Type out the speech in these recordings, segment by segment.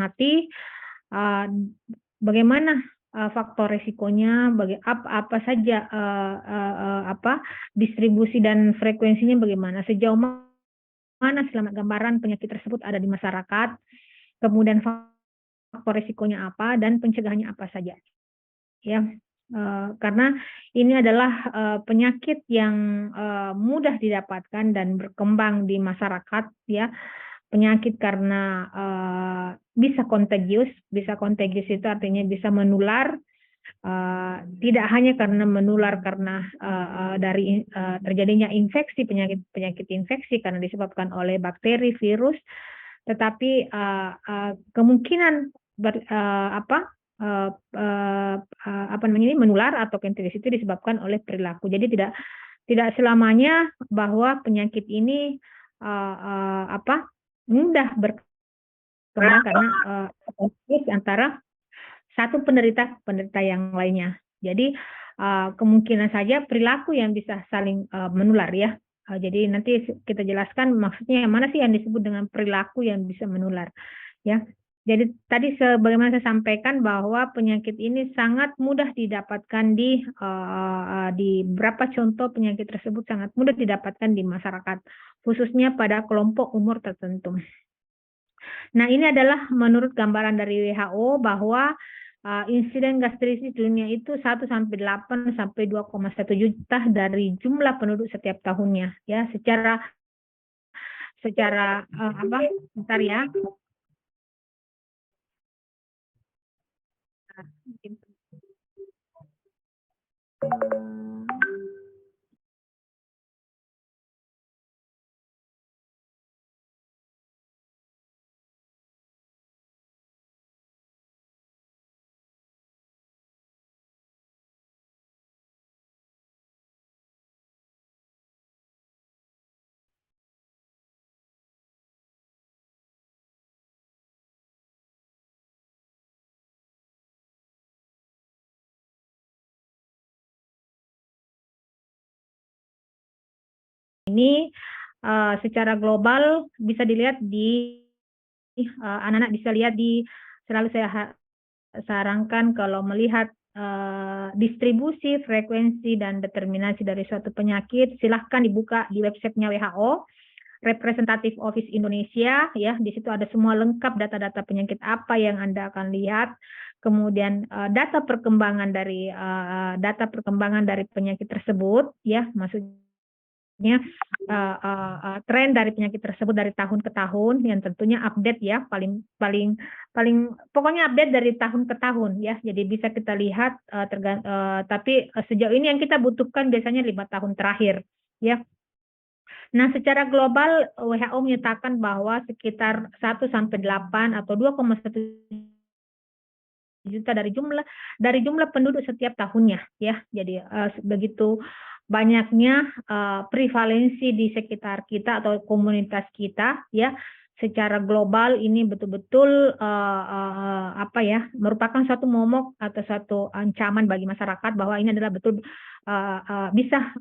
mengamati bagaimana faktor resikonya, apa saja distribusi dan frekuensinya bagaimana, sejauh mana selamat gambaran penyakit tersebut ada di masyarakat, kemudian faktor resikonya apa dan pencegahannya apa saja. Ya, karena ini adalah penyakit yang mudah didapatkan dan berkembang di masyarakat, ya. Penyakit karena bisa contagious itu artinya bisa menular, tidak hanya karena menular karena dari terjadinya penyakit infeksi karena disebabkan oleh bakteri, virus, tetapi kemungkinan menular atau contagious itu disebabkan oleh perilaku. Jadi tidak selamanya bahwa penyakit ini mudah berkembang karena antara satu penderita yang lainnya. Jadi kemungkinan saja perilaku yang bisa saling menular, ya. Jadi nanti kita jelaskan maksudnya yang mana sih yang disebut dengan perilaku yang bisa menular, ya. Jadi tadi sebagaimana saya sampaikan bahwa penyakit ini sangat mudah didapatkan di beberapa contoh penyakit tersebut sangat mudah didapatkan di masyarakat, khususnya pada kelompok umur tertentu. Nah, ini adalah menurut gambaran dari WHO bahwa insiden gastritis dunia itu 1 sampai 8 sampai 2,1 juta dari jumlah penduduk setiap tahunnya, ya. Secara bentar ya. Ini secara global bisa dilihat di anak-anak bisa lihat selalu saya sarankan kalau melihat distribusi, frekuensi, dan determinasi dari suatu penyakit, silahkan dibuka di websitenya WHO, Representative Office Indonesia, ya. Di situ ada semua lengkap data-data penyakit apa yang Anda akan lihat. Kemudian data perkembangan dari penyakit tersebut, ya, maksudnya tren dari penyakit tersebut dari tahun ke tahun, yang tentunya update, ya, paling pokoknya update dari tahun ke tahun, ya. Jadi bisa kita lihat tapi sejauh ini yang kita butuhkan biasanya 5 tahun terakhir, ya. Nah, secara global WHO menyatakan bahwa sekitar 1 sampai 8 atau 2,1 juta dari jumlah penduduk setiap tahunnya, ya. Jadi begitu banyaknya prevalensi di sekitar kita atau komunitas kita, ya. Secara global ini betul-betul merupakan satu momok atau satu ancaman bagi masyarakat bahwa ini adalah betul bisa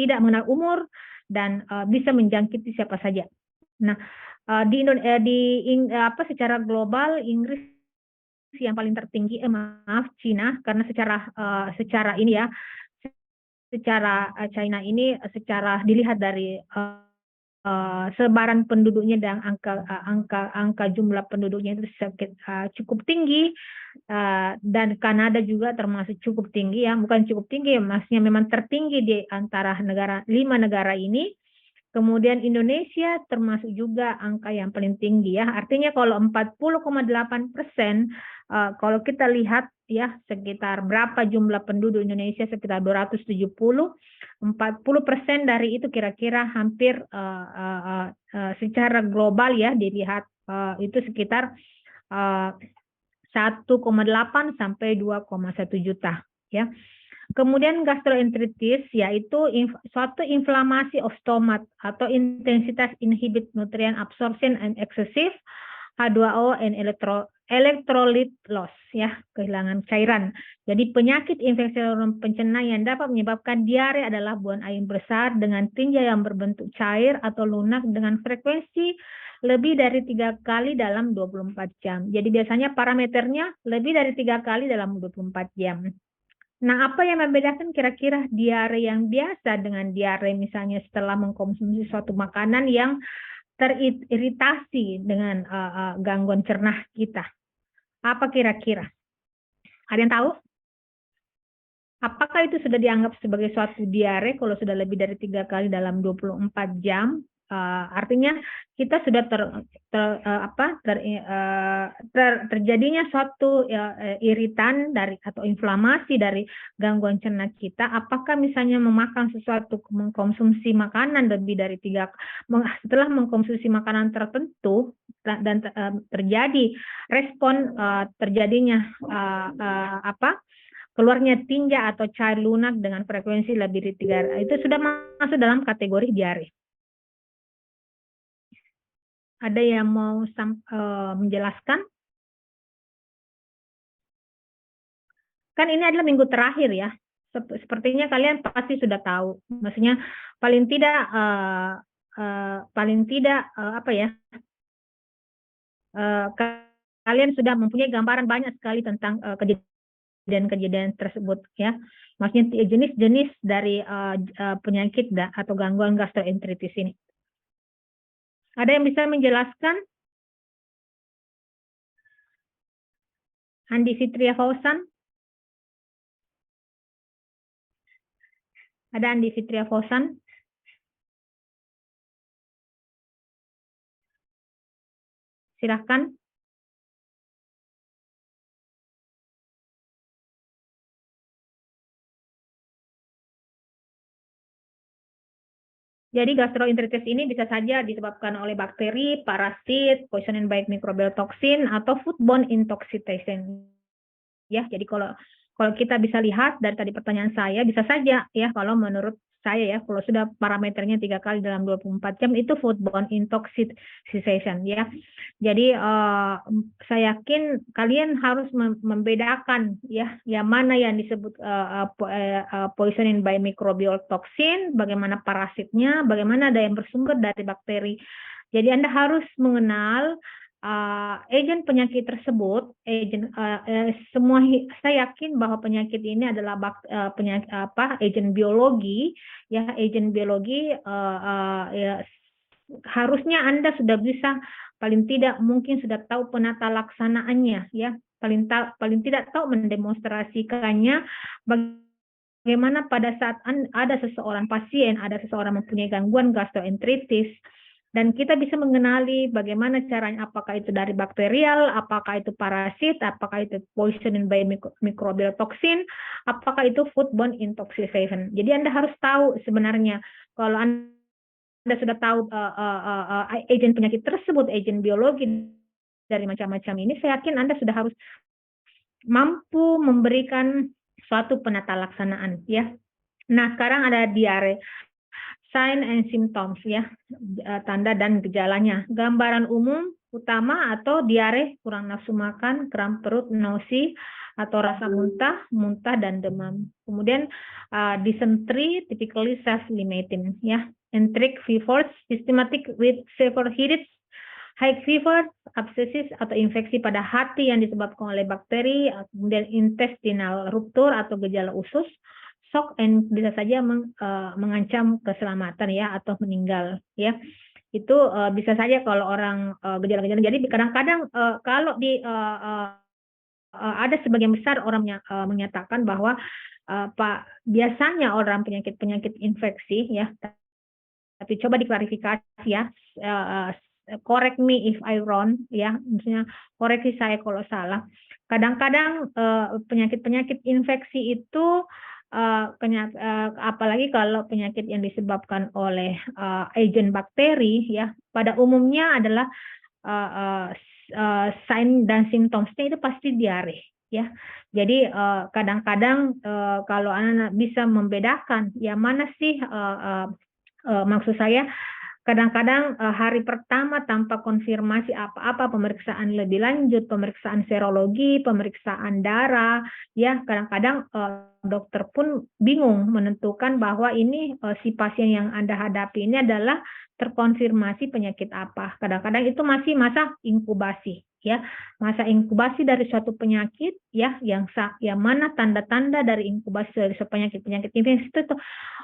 tidak mengenal umur dan bisa menjangkiti siapa saja. Nah, secara global Inggris yang paling tertinggi, Cina, karena secara ini, ya, secara China ini secara dilihat dari sebaran penduduknya dan angka jumlah penduduknya itu cukup tinggi, dan Kanada juga termasuk cukup tinggi, ya, bukan cukup tinggi, maksudnya memang tertinggi di antara 5 negara ini. Kemudian Indonesia termasuk juga angka yang paling tinggi, ya. Artinya kalau 40,8%, kalau kita lihat, ya, sekitar berapa jumlah penduduk Indonesia, sekitar 270, 40% dari itu kira-kira hampir secara global, ya, dilihat itu sekitar 1,8 sampai 2,1 juta, ya. Kemudian gastroenteritis yaitu suatu inflamasi of stomach atau intensitas inhibit nutrient absorption and excessive H2O and electrolyte loss, ya, kehilangan cairan. Jadi penyakit infeksi saluran pencerna yang dapat menyebabkan diare adalah buang air besar dengan tinja yang berbentuk cair atau lunak dengan frekuensi lebih dari 3 kali dalam 24 jam. Jadi biasanya parameternya lebih dari 3 kali dalam 24 jam. Nah, apa yang membedakan kira-kira diare yang biasa dengan diare misalnya setelah mengkonsumsi suatu makanan yang teriritasi dengan gangguan cerna kita? Apa kira-kira? Ada yang tahu? Apakah itu sudah dianggap sebagai suatu diare kalau sudah lebih dari 3 kali dalam 24 jam? Artinya kita sudah terjadinya suatu iritan dari atau inflamasi dari gangguan cerna kita. Apakah misalnya memakan sesuatu, mengkonsumsi makanan lebih dari setelah mengkonsumsi makanan tertentu dan terjadi respon terjadinya keluarnya tinja atau cair lunak dengan frekuensi lebih dari 3, itu sudah masuk dalam kategori diare. Ada yang mau menjelaskan? Kan ini adalah minggu terakhir ya. Sepertinya kalian pasti sudah tahu. Maksudnya paling tidak apa ya? Kalian sudah mempunyai gambaran banyak sekali tentang kejadian-kejadian tersebut ya. Maksudnya jenis-jenis dari penyakit atau gangguan gastroenteritis ini. Ada yang bisa menjelaskan? Andi Fitria Fausan? Ada Andi Fitria Fausan? Silahkan. Jadi gastroenteritis ini bisa saja disebabkan oleh bakteri, parasit, poison by microbial toxin, atau foodborne intoxication. Ya, jadi kalau kita bisa lihat dari tadi pertanyaan saya, bisa saja ya kalau menurut saya ya, kalau sudah parameternya 3 kali dalam 24 jam itu foodborne intoxication ya. Jadi saya yakin kalian harus membedakan ya, yang mana yang disebut poisoning by microbial toxin, bagaimana parasitnya, bagaimana ada yang bersumber dari bakteri. Jadi Anda harus mengenal agen penyakit tersebut, semua saya yakin bahwa penyakit ini adalah agen biologi, ya agen biologi ya, harusnya Anda sudah bisa paling tidak mungkin sudah tahu penata laksanaannya, ya paling tidak tahu mendemonstrasikannya bagaimana pada saat ada seseorang pasien, ada seseorang mempunyai gangguan gastroenteritis. Dan kita bisa mengenali bagaimana caranya, apakah itu dari bakterial, apakah itu parasit, apakah itu poison by microbial toxin, apakah itu foodborne intoxication. Jadi Anda harus tahu sebenarnya kalau Anda sudah tahu agen penyakit tersebut, agen biologi dari macam-macam ini, saya yakin Anda sudah harus mampu memberikan suatu penata laksanaan ya. Nah, sekarang ada diare. Sign and symptoms ya, tanda dan gejalanya. Gambaran umum utama atau diare, kurang nafsu makan, kram perut, nausea atau rasa muntah, dan demam. Kemudian dysentery, typically self-limiting ya. Enteric fevers, systematic with severe headaches, high fever, abscesses atau infeksi pada hati yang disebabkan oleh bakteri, kemudian intestinal rupture atau gejala usus, shock and bisa saja mengancam keselamatan ya atau meninggal ya. Itu bisa saja kalau orang gejala-gejala. Jadi kadang-kadang kalau ada sebagian besar orang menyatakan bahwa biasanya orang penyakit infeksi ya, tapi coba diklarifikasi ya, correct me if I wrong ya, misalnya koreksi saya kalau salah. Kadang-kadang penyakit infeksi itu apalagi kalau penyakit yang disebabkan oleh agen bakteri ya, pada umumnya adalah sign dan simptomnya itu pasti diare ya. Jadi kadang-kadang kalau anak-anak bisa membedakan ya mana sih maksud saya kadang-kadang hari pertama tanpa konfirmasi apa-apa, pemeriksaan lebih lanjut, pemeriksaan serologi, pemeriksaan darah, ya kadang-kadang dokter pun bingung menentukan bahwa ini si pasien yang Anda hadapi ini adalah terkonfirmasi penyakit apa. Kadang-kadang itu masih masa inkubasi, ya, masa inkubasi dari suatu penyakit, ya, yang mana tanda-tanda dari inkubasi dari suatu penyakit infeksi itu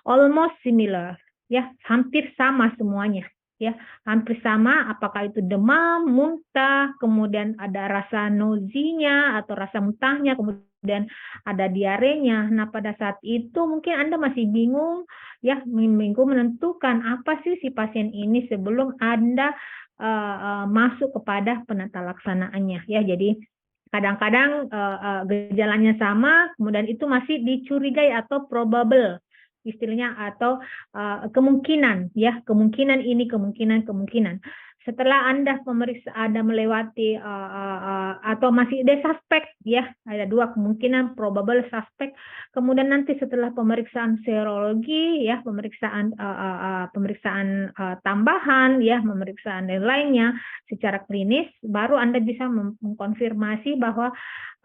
almost similar, ya, hampir sama semuanya, ya, hampir sama. Apakah itu demam, muntah, kemudian ada rasa nozinya atau rasa muntahnya, kemudian ada diarenya. Nah, pada saat itu mungkin Anda masih bingung, ya, bingung menentukan apa sih si pasien ini sebelum Anda masuk kepada penata laksanaannya, ya. Jadi kadang-kadang gejalanya sama, kemudian itu masih dicurigai atau probable istilahnya, atau kemungkinan, ya, kemungkinan ini, kemungkinan. Setelah Anda melewati atau masih ada suspek, ya, ada dua kemungkinan, probable, suspek. Kemudian nanti setelah pemeriksaan serologi, ya, pemeriksaan tambahan, ya, pemeriksaan lainnya secara klinis, baru Anda bisa mengkonfirmasi bahwa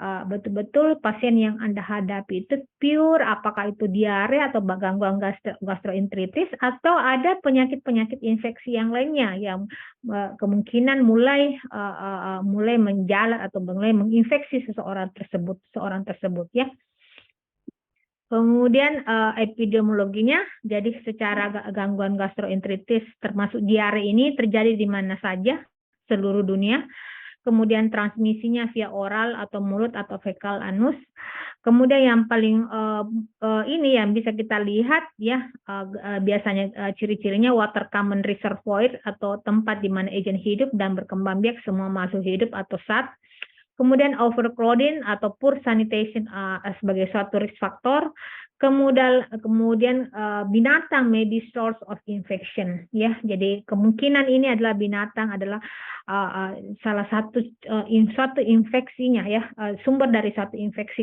betul-betul pasien yang Anda hadapi itu pure, apakah itu diare atau gangguan gastroenteritis atau ada penyakit-penyakit infeksi yang lainnya yang kemungkinan mulai menjalar atau mulai menginfeksi seseorang tersebut, ya. Kemudian epidemiologinya, jadi secara gangguan gastroenteritis termasuk diare ini terjadi di mana saja seluruh dunia. Kemudian transmisinya via oral atau mulut atau fekal anus. Kemudian yang paling ini yang bisa kita lihat, ya, biasanya ciri-cirinya water common reservoir atau tempat di mana agent hidup dan berkembang biak semua masuk hidup atau SAT. Kemudian overcrowding atau poor sanitation sebagai suatu risk factor. Kemudian binatang may be source of infection, ya. Jadi kemungkinan ini adalah binatang adalah salah satu suatu infeksinya, ya, sumber dari suatu infeksi.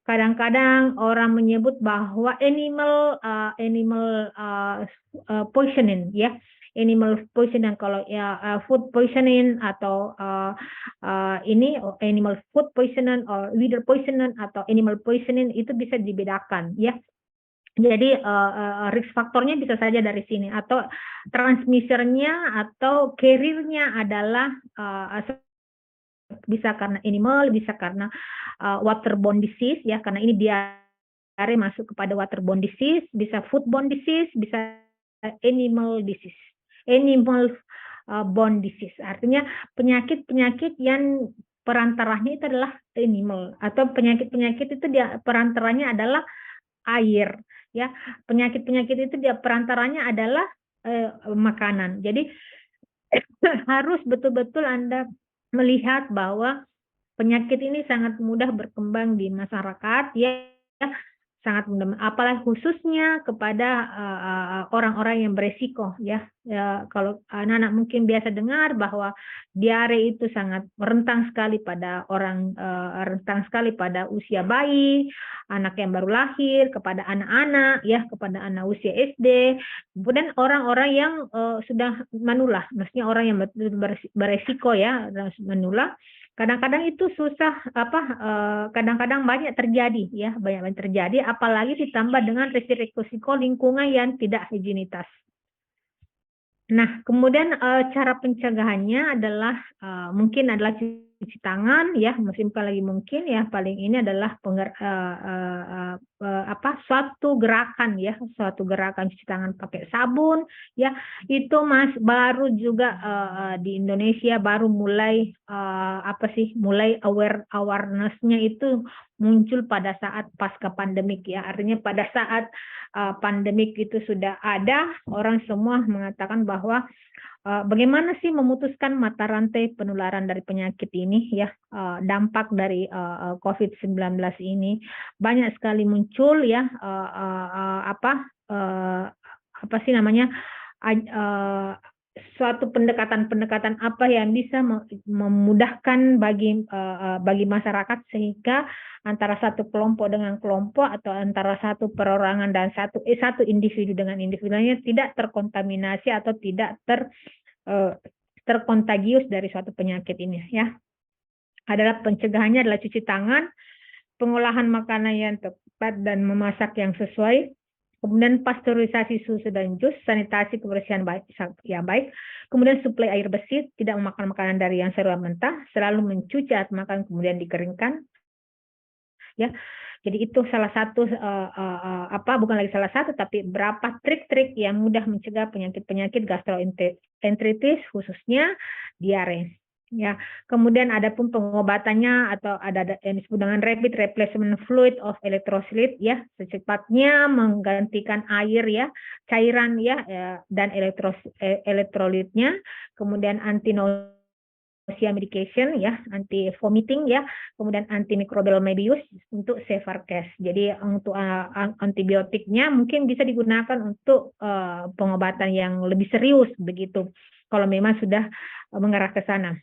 Kadang-kadang orang menyebut bahwa animal poisoning, ya, animal poisoning. Kalau ya food poisoning atau ini animal food poisoning or weather poisoning atau animal poisoning itu bisa dibedakan, ya. Jadi risk faktornya bisa saja dari sini, atau transmissernya atau carrier-nya adalah bisa karena animal, bisa karena waterborne disease, ya, karena ini diare masuk kepada waterborne disease, bisa foodborne disease, bisa animal disease, animal borne disease. Artinya penyakit-penyakit yang perantaranya itu adalah animal, atau penyakit-penyakit itu dia perantaranya adalah air, ya. Penyakit-penyakit itu dia perantaranya adalah makanan. Jadi harus betul-betul Anda melihat bahwa penyakit ini sangat mudah berkembang di masyarakat, ya, sangat mudah, apalagi khususnya kepada orang-orang yang beresiko, ya. Kalau anak-anak mungkin biasa dengar bahwa diare itu sangat rentan sekali pada rentan sekali pada usia bayi, anak yang baru lahir, kepada anak-anak, ya, kepada anak usia SD, kemudian orang-orang yang sudah menular, maksudnya orang yang beresiko, ya, menular. Kadang-kadang itu susah, kadang-kadang banyak terjadi, ya, banyak terjadi, apalagi ditambah dengan risiko lingkungan yang tidak higienitas. Nah, kemudian cara pencegahannya adalah mungkin adalah cuci tangan, ya, lagi mungkin, ya, paling ini adalah suatu gerakan, ya, suatu gerakan cuci tangan pakai sabun, ya, itu baru juga di Indonesia baru mulai mulai awareness-nya itu muncul pada saat pasca pandemik, ya, artinya pada saat pandemik itu sudah ada, orang semua mengatakan bahwa bagaimana sih memutuskan mata rantai penularan dari penyakit ini, ya, dampak dari COVID-19 ini banyak sekali muncul, ya, apa sih namanya, suatu pendekatan-pendekatan apa yang bisa memudahkan bagi masyarakat sehingga antara satu kelompok dengan kelompok atau antara satu perorangan dan satu individu dengan individu lainnya tidak terkontaminasi atau tidak eh, terkontagius dari suatu penyakit ini ya. Adalah pencegahannya adalah cuci tangan, pengolahan makanan yang tepat dan memasak yang sesuai, kemudian pasteurisasi susu dan jus, sanitasi kebersihan yang baik, kemudian suplai air bersih, tidak memakan makanan dari yang seru mentah, selalu mencuci saat makan kemudian dikeringkan, ya. Jadi itu salah satu bukan lagi salah satu tapi berapa trik-trik yang mudah mencegah penyakit-penyakit gastroenteritis khususnya diare. Ya, kemudian ada pun pengobatannya atau ada yang disebut dengan rapid replacement fluid of electrolyte ya, secepatnya menggantikan air ya, cairan ya, dan elektrolitnya, kemudian anti nausea medication ya, anti vomiting ya, kemudian antimicrobial use untuk severe case. Jadi untuk antibiotiknya mungkin bisa digunakan untuk pengobatan yang lebih serius begitu. Kalau memang sudah mengarah ke sana.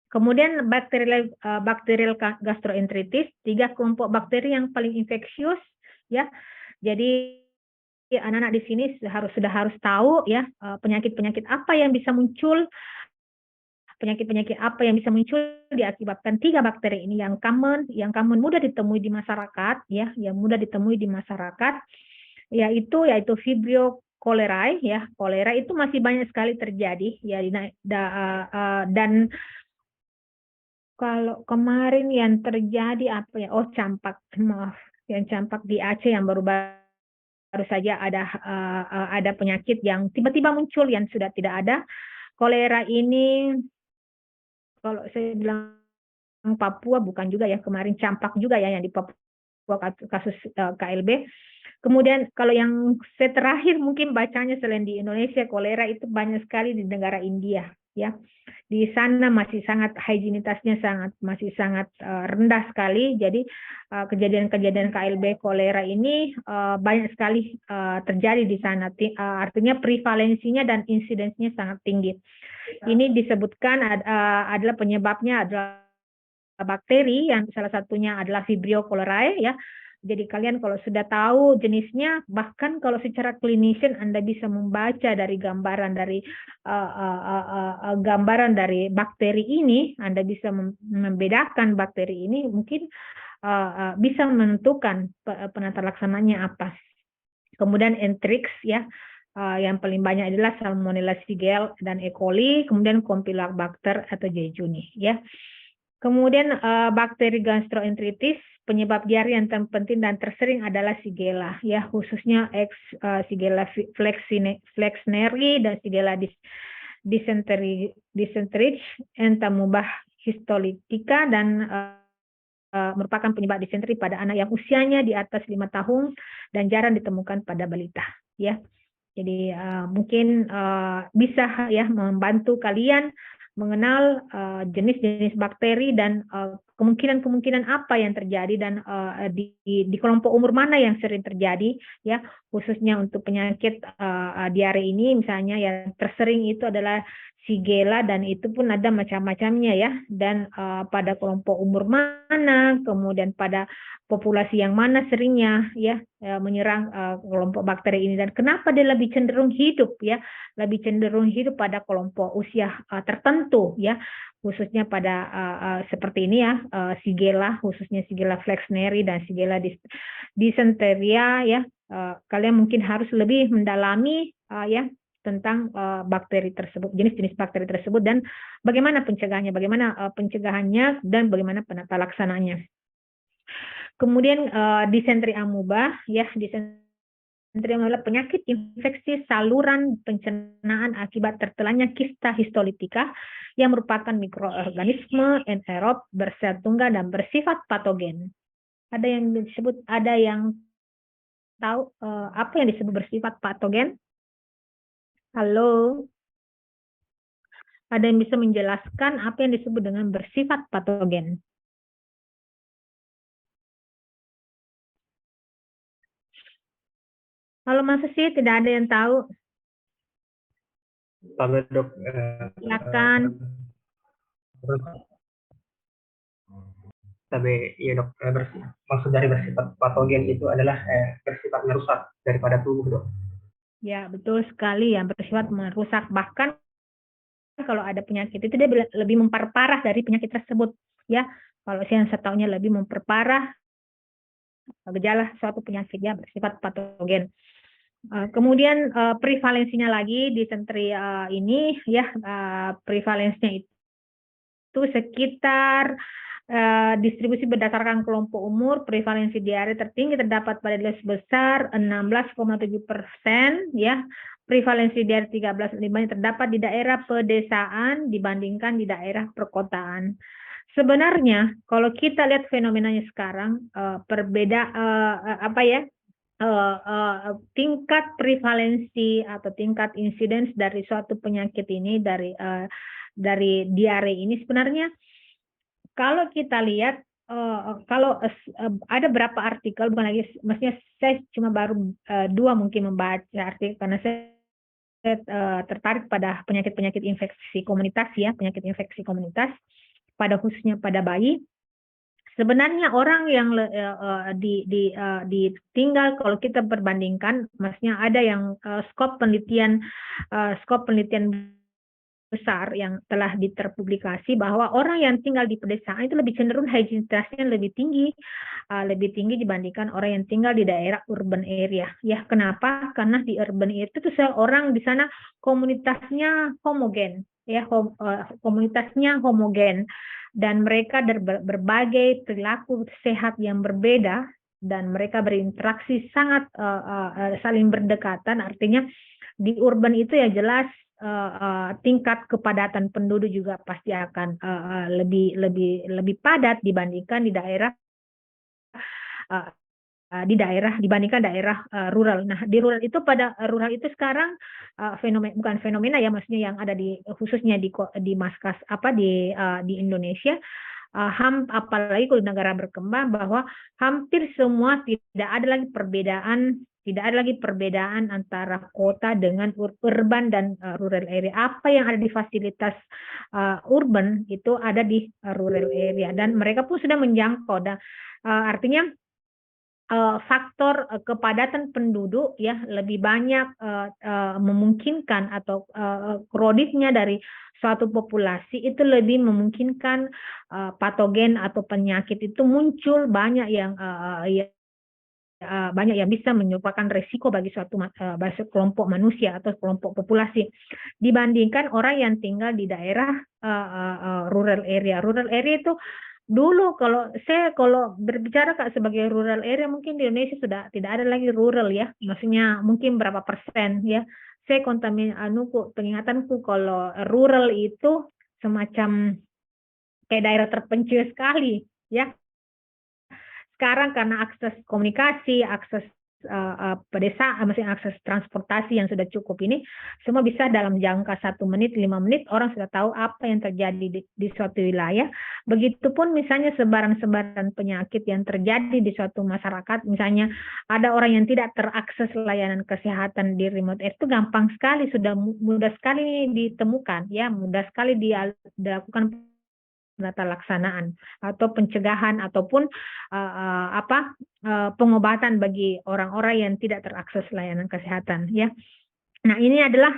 Kemudian bakterial gastroenteritis, 3 kelompok bakteri yang paling infeksius ya. Jadi anak-anak di sini sudah harus tahu ya penyakit-penyakit apa yang bisa muncul, penyakit-penyakit apa yang bisa muncul diakibatkan 3 bakteri ini yang common mudah ditemui di masyarakat ya, yang mudah ditemui di masyarakat yaitu Vibrio cholerae ya. Kolera itu masih banyak sekali terjadi ya dan kalau kemarin yang terjadi apa ya? Oh, campak, maaf. Yang campak di Aceh yang baru saja ada penyakit yang tiba-tiba muncul yang sudah tidak ada. Kolera ini kalau saya bilang Papua bukan juga ya, kemarin campak juga ya yang di Papua kasus KLB. Kemudian kalau yang saya terakhir mungkin bacanya selain di Indonesia, kolera itu banyak sekali di negara India ya. Di sana masih sangat higienitasnya masih sangat rendah sekali. Jadi kejadian-kejadian KLB kolera ini banyak sekali terjadi di sana. Artinya prevalensinya dan insidensinya sangat tinggi. Ini disebutkan adalah penyebabnya adalah bakteri yang salah satunya adalah Vibrio cholerae ya. Jadi kalian kalau sudah tahu jenisnya, bahkan kalau secara clinician Anda bisa membaca dari gambaran dari bakteri ini, Anda bisa membedakan bakteri ini, mungkin bisa menentukan penata laksananya apa. Kemudian Enterix ya, yang paling banyak adalah Salmonella Shigella dan E. coli, kemudian Campylobacter atau jejuni ya. Kemudian bakteri gastroenteritis, penyebab diare yang terpenting dan tersering adalah Shigella ya, khususnya Shigella flexneri dan Shigella dysentery, Entamoeba histolytica dan merupakan penyebab disenteri pada anak yang usianya di atas 5 tahun dan jarang ditemukan pada balita ya. Jadi mungkin bisa ya membantu kalian mengenal jenis-jenis bakteri dan kemungkinan-kemungkinan apa yang terjadi dan di kelompok umur mana yang sering terjadi ya, khususnya untuk penyakit diare ini misalnya yang tersering itu adalah Shigella dan itu pun ada macam-macamnya ya, dan pada kelompok umur mana, kemudian pada populasi yang mana seringnya ya menyerang kelompok bakteri ini dan kenapa dia lebih cenderung hidup ya, lebih cenderung hidup pada kelompok usia tertentu ya, khususnya pada seperti ini ya, Shigella, khususnya Shigella flexneri dan Shigella dysenteria ya. Kalian mungkin harus lebih mendalami ya tentang bakteri tersebut, jenis-jenis bakteri tersebut dan bagaimana pencegahannya dan bagaimana penata laksananya. Kemudian disenteri amoeba ya, disenteri adalah penyakit infeksi saluran pencernaan akibat tertelannya kista histolitika yang merupakan mikroorganisme anaerob bersel tunggal dan bersifat patogen. Ada yang tahu apa yang disebut bersifat patogen? Halo, ada yang bisa menjelaskan apa yang disebut dengan bersifat patogen? Kalau masa sih tidak ada yang tahu? Lalu dok, Silakan. terus tapi ya dok, maksud dari bersifat patogen itu adalah bersifat merusak daripada tubuh dok. Ya, betul sekali yang bersifat merusak. Bahkan kalau ada penyakit itu dia lebih memperparah dari penyakit tersebut. Ya, kalau yang setahunya lebih memperparah gejala suatu penyakit ya bersifat patogen. Kemudian prevalensinya lagi dysentery ini ya prevalensinya itu sekitar distribusi berdasarkan kelompok umur, prevalensi diare tertinggi terdapat pada dewasa besar 16,7% ya. Prevalensi diare 13,5 terdapat di daerah pedesaan dibandingkan di daerah perkotaan. Sebenarnya kalau kita lihat fenomenanya sekarang apa ya tingkat prevalensi atau tingkat insidence dari suatu penyakit ini dari diare ini sebenarnya kalau kita lihat kalau ada berapa artikel bukan lagi maksudnya saya cuma baru dua mungkin membaca artikel karena saya tertarik pada penyakit-penyakit infeksi komunitas ya penyakit infeksi komunitas pada khususnya pada bayi. Sebenarnya orang yang ditinggal kalau kita perbandingkan, maksudnya ada yang skop penelitian besar yang telah diterpublikasi bahwa orang yang tinggal di pedesaan itu lebih cenderung higienitasnya lebih tinggi dibandingkan orang yang tinggal di daerah urban area. Ya, kenapa? Karena di urban area itu orang di sana komunitasnya homogen, ya, komunitasnya homogen dan mereka berbagai perilaku sehat yang berbeda dan mereka berinteraksi sangat saling berdekatan. Artinya di urban itu ya jelas tingkat kepadatan penduduk juga pasti akan lebih padat dibandingkan uh, dibandingkan daerah rural. Nah, di rural itu rural itu sekarang bukan fenomena ya, maksudnya yang ada di khususnya di Maskas di Indonesia, apalagi kalau negara berkembang bahwa hampir semua tidak ada lagi perbedaan antara kota dengan urban dan rural area. Apa yang ada di fasilitas urban itu ada di rural area dan mereka pun sudah menjangkau. Dan artinya faktor kepadatan penduduk ya lebih banyak memungkinkan atau kroditnya dari suatu populasi itu lebih memungkinkan patogen atau penyakit itu muncul banyak yang bisa menyebabkan resiko bagi bagi kelompok manusia atau kelompok populasi dibandingkan orang yang tinggal di daerah rural area. Rural area itu dulu kalau berbicara Kak sebagai rural area mungkin di Indonesia sudah tidak ada lagi rural ya. Maksudnya mungkin berapa persen ya. Saya pengingatanku kalau rural itu semacam kayak daerah terpencil sekali ya. Sekarang karena akses komunikasi, akses pedesaan, maksudnya akses transportasi yang sudah cukup ini, semua bisa dalam jangka 1 menit, 5 menit, orang sudah tahu apa yang terjadi di suatu wilayah. Begitupun misalnya sebaran-sebaran penyakit yang terjadi di suatu masyarakat, misalnya ada orang yang tidak terakses layanan kesehatan di remote area, itu gampang sekali, sudah mudah sekali ditemukan, ya mudah sekali dilakukan penata laksanaan atau pencegahan ataupun pengobatan bagi orang-orang yang tidak terakses layanan kesehatan ya. Nah, ini adalah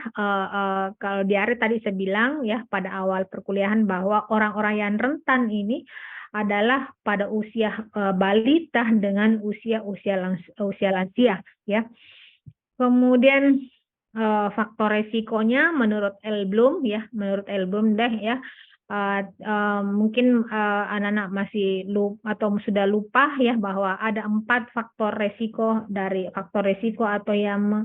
kalau diare tadi saya bilang ya pada awal perkuliahan bahwa orang-orang yang rentan ini adalah pada usia balita dengan usia lansia ya. Kemudian faktor resikonya menurut Elblum deh ya mungkin anak-anak masih atau sudah lupa ya bahwa ada 4 faktor resiko atau yang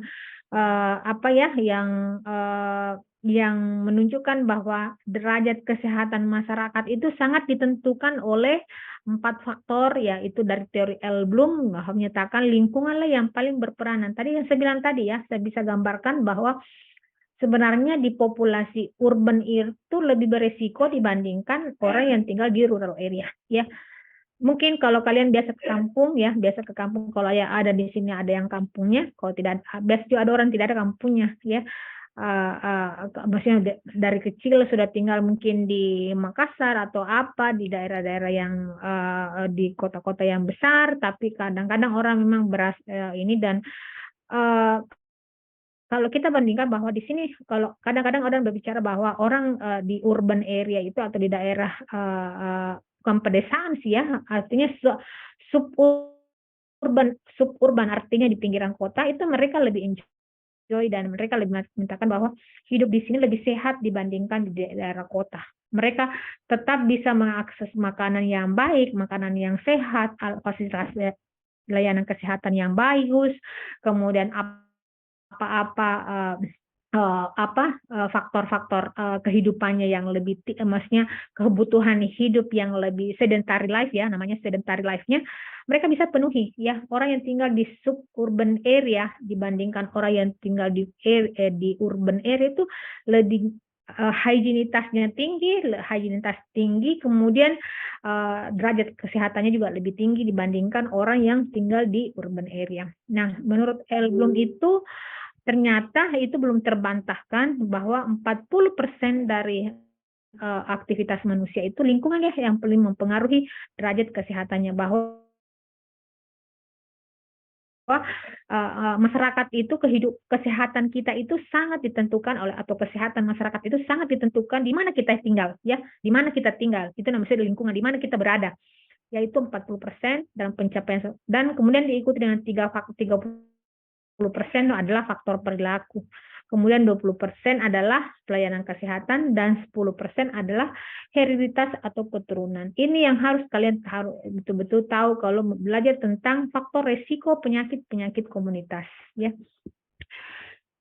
yang menunjukkan bahwa derajat kesehatan masyarakat itu sangat ditentukan oleh 4 faktor, yaitu dari teori Elblum menyatakan lingkunganlah yang paling berperanan. Tadi yang saya bilang tadi ya, saya bisa gambarkan bahwa sebenarnya di populasi urban itu lebih beresiko dibandingkan orang yang tinggal di rural area ya. Mungkin kalau kalian biasa ke kampung kalau ya ada di sini ada yang kampungnya, kalau tidak biasa juga ada orang tidak ada kampungnya ya. maksudnya dari kecil sudah tinggal mungkin di Makassar atau apa di daerah-daerah yang di kota-kota yang besar, tapi kadang-kadang orang memang ini dan uh, kalau kita bandingkan bahwa di sini, kalau kadang-kadang orang berbicara bahwa orang di urban area itu atau di daerah bukan pedesaan sih ya, artinya suburban artinya di pinggiran kota itu mereka lebih enjoy dan mereka lebih mintakan bahwa hidup di sini lebih sehat dibandingkan di daerah kota. Mereka tetap bisa mengakses makanan yang baik, makanan yang sehat, fasilitas layanan kesehatan yang bagus, kemudian apa-apa faktor-faktor kehidupannya yang lebih maksudnya kebutuhan hidup yang lebih sedentary life ya, namanya sedentary life-nya mereka bisa penuhi ya. Orang yang tinggal di suburban area dibandingkan orang yang tinggal di urban area itu lebih higienitasnya tinggi, kemudian derajat kesehatannya juga lebih tinggi dibandingkan orang yang tinggal di urban area. Nah, menurut Elblum itu ternyata itu belum terbantahkan bahwa 40% dari aktivitas manusia itu lingkungan ya yang paling mempengaruhi derajat kesehatannya, bahwa masyarakat itu kesehatan kita itu sangat ditentukan oleh, atau kesehatan masyarakat itu sangat ditentukan di mana kita tinggal ya, di mana kita tinggal itu namanya lingkungan di mana kita berada, yaitu 40% dalam pencapaian, dan kemudian diikuti dengan 30% adalah faktor perilaku. Kemudian 20% adalah pelayanan kesehatan dan 10% adalah hereditas atau keturunan. Ini yang harus kalian harus betul-betul tahu kalau belajar tentang faktor risiko penyakit-penyakit komunitas ya.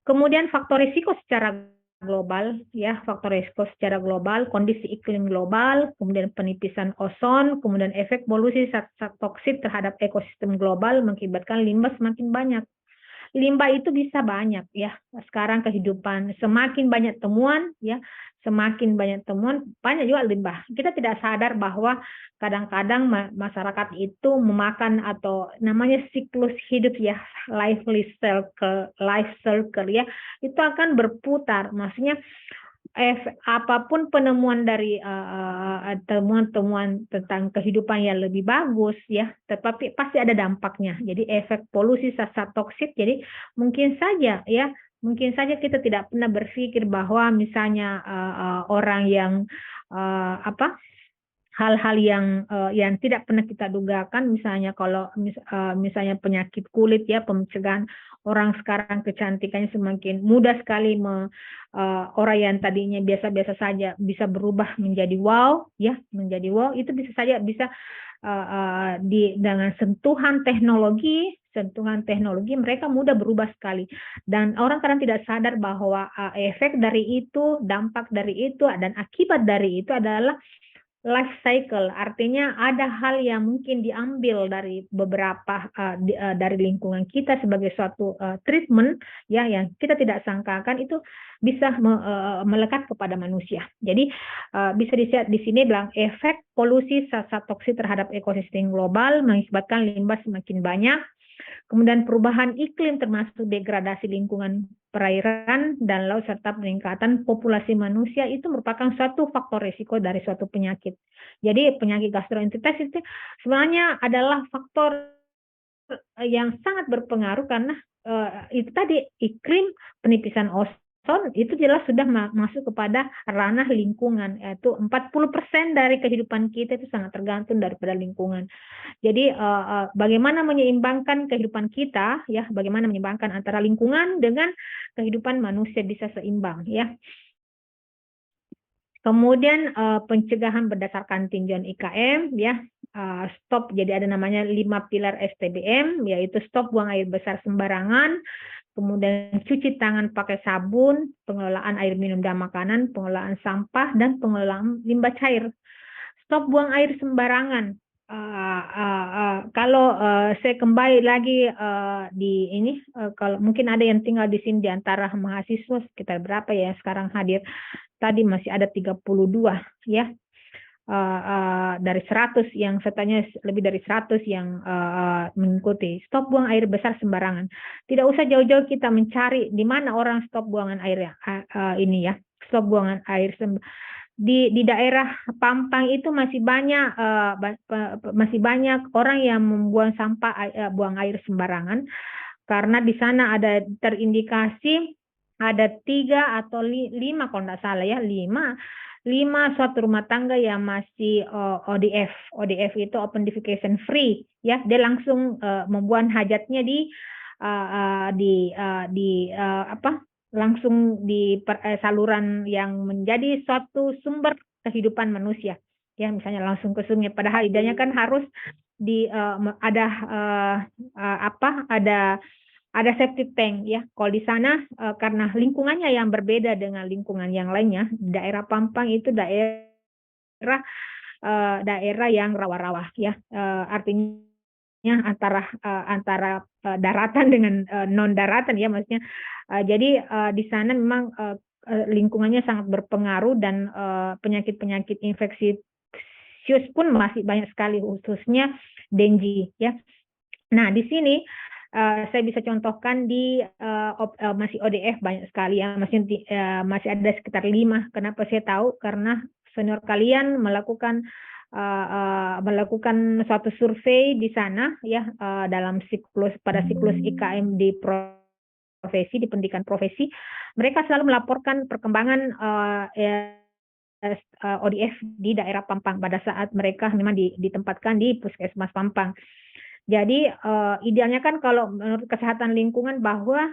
Kemudian faktor risiko secara global ya, faktor risiko secara global, kondisi iklim global, kemudian penipisan ozon, kemudian efek polusi zat toksik terhadap ekosistem global mengakibatkan limbah semakin banyak. Limbah itu bisa banyak ya. Sekarang kehidupan semakin banyak temuan ya, banyak juga limbah. Kita tidak sadar bahwa kadang-kadang masyarakat itu memakan atau namanya siklus hidup ya, life circle ya, itu akan berputar. Maksudnya apapun penemuan dari temuan-temuan tentang kehidupan yang lebih bagus ya, tetapi pasti ada dampaknya. Jadi efek polusi zat toksik. Jadi mungkin saja kita tidak pernah berpikir bahwa misalnya orang yang hal-hal yang tidak pernah kita dugakan, misalnya kalau misalnya penyakit kulit ya, pencegahan orang sekarang kecantikannya semakin mudah sekali, orang yang tadinya biasa-biasa saja bisa berubah menjadi wow ya, itu bisa saja bisa dengan sentuhan teknologi mereka mudah berubah sekali, dan orang kadang tidak sadar bahwa efek dari itu, dampak dari itu, dan akibat dari itu adalah life cycle. Artinya ada hal yang mungkin diambil dari beberapa dari lingkungan kita sebagai suatu treatment ya, yang kita tidak sangkakan itu bisa melekat kepada manusia. Jadi bisa dilihat di sini bilang efek polusi zat toksik terhadap ekosistem global mengakibatkan limbah semakin banyak. Kemudian perubahan iklim termasuk degradasi lingkungan perairan dan laut serta peningkatan populasi manusia itu merupakan suatu faktor risiko dari suatu penyakit. Jadi penyakit gastroenteritis itu sebenarnya adalah faktor yang sangat berpengaruh karena itu tadi iklim, penipisan ozon itu jelas sudah masuk kepada ranah lingkungan, yaitu 40% dari kehidupan kita itu sangat tergantung daripada lingkungan. Jadi bagaimana menyeimbangkan kehidupan kita ya, bagaimana menyeimbangkan antara lingkungan dengan kehidupan manusia bisa seimbang ya. Kemudian pencegahan berdasarkan tinjauan IKM ya, stop, jadi ada namanya 5 pilar STBM, yaitu stop buang air besar sembarangan, kemudian cuci tangan pakai sabun, pengelolaan air minum dan makanan, pengelolaan sampah, dan pengelolaan limbah cair. Stop buang air sembarangan. Kalau saya kembali lagi di ini, kalau mungkin ada yang tinggal di sini di antara mahasiswa sekitar berapa ya sekarang hadir, tadi masih ada 32 ya. dari 100 yang sertanya lebih dari 100 yang mengikuti. Stop buang air besar sembarangan. Tidak usah jauh-jauh kita mencari di mana orang stop buangan air ini ya. Stop buangan air di daerah Pampang itu masih banyak orang yang membuang sampah buang air sembarangan karena di sana ada terindikasi ada 3 atau 5 kalau tidak salah ya 5 suatu rumah tangga yang masih ODF. ODF itu open defecation free ya. Dia langsung membuang hajatnya langsung di saluran yang menjadi suatu sumber kehidupan manusia. Ya, misalnya langsung ke sungai padahal idenya kan harus ada septic tank ya. Kalau di sana karena lingkungannya yang berbeda dengan lingkungan yang lainnya, daerah Pampang itu daerah yang rawa-rawa ya. Artinya antara daratan dengan non daratan ya maksudnya. Jadi di sana memang lingkungannya sangat berpengaruh dan penyakit-penyakit infeksius pun masih banyak sekali khususnya dengue ya. Nah, di sini saya bisa contohkan di masih ODF banyak sekali ya, masih ada sekitar 5. Kenapa saya tahu? Karena senior kalian melakukan suatu survei di sana ya dalam pada siklus IKM di profesi di pendidikan profesi, mereka selalu melaporkan perkembangan ODF di daerah Pampang pada saat mereka memang ditempatkan di Puskesmas Pampang. Jadi idealnya kan kalau menurut kesehatan lingkungan bahwa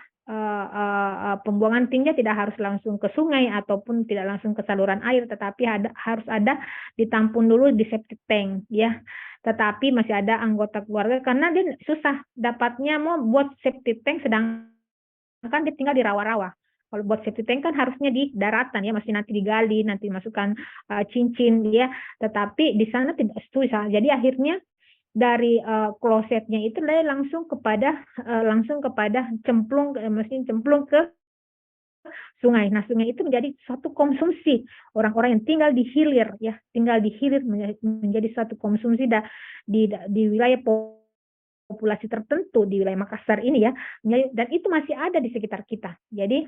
pembuangan tinja tidak harus langsung ke sungai ataupun tidak langsung ke saluran air, tetapi harus ada ditampung dulu di septic tank ya. Tetapi masih ada anggota keluarga karena dia susah dapatnya mau buat septic tank sedangkan dia tinggal di rawa-rawa. Kalau buat septic tank kan harusnya di daratan ya, masih nanti digali, nanti masukkan cincin ya. Tetapi di sana tidak susah. Jadi akhirnya dari klosetnya itu langsung kepada cemplung ke sungai. Nah, sungai itu menjadi suatu konsumsi orang-orang yang tinggal di hilir ya, menjadi suatu konsumsi di wilayah populasi tertentu di wilayah Makassar ini ya, dan itu masih ada di sekitar kita. Jadi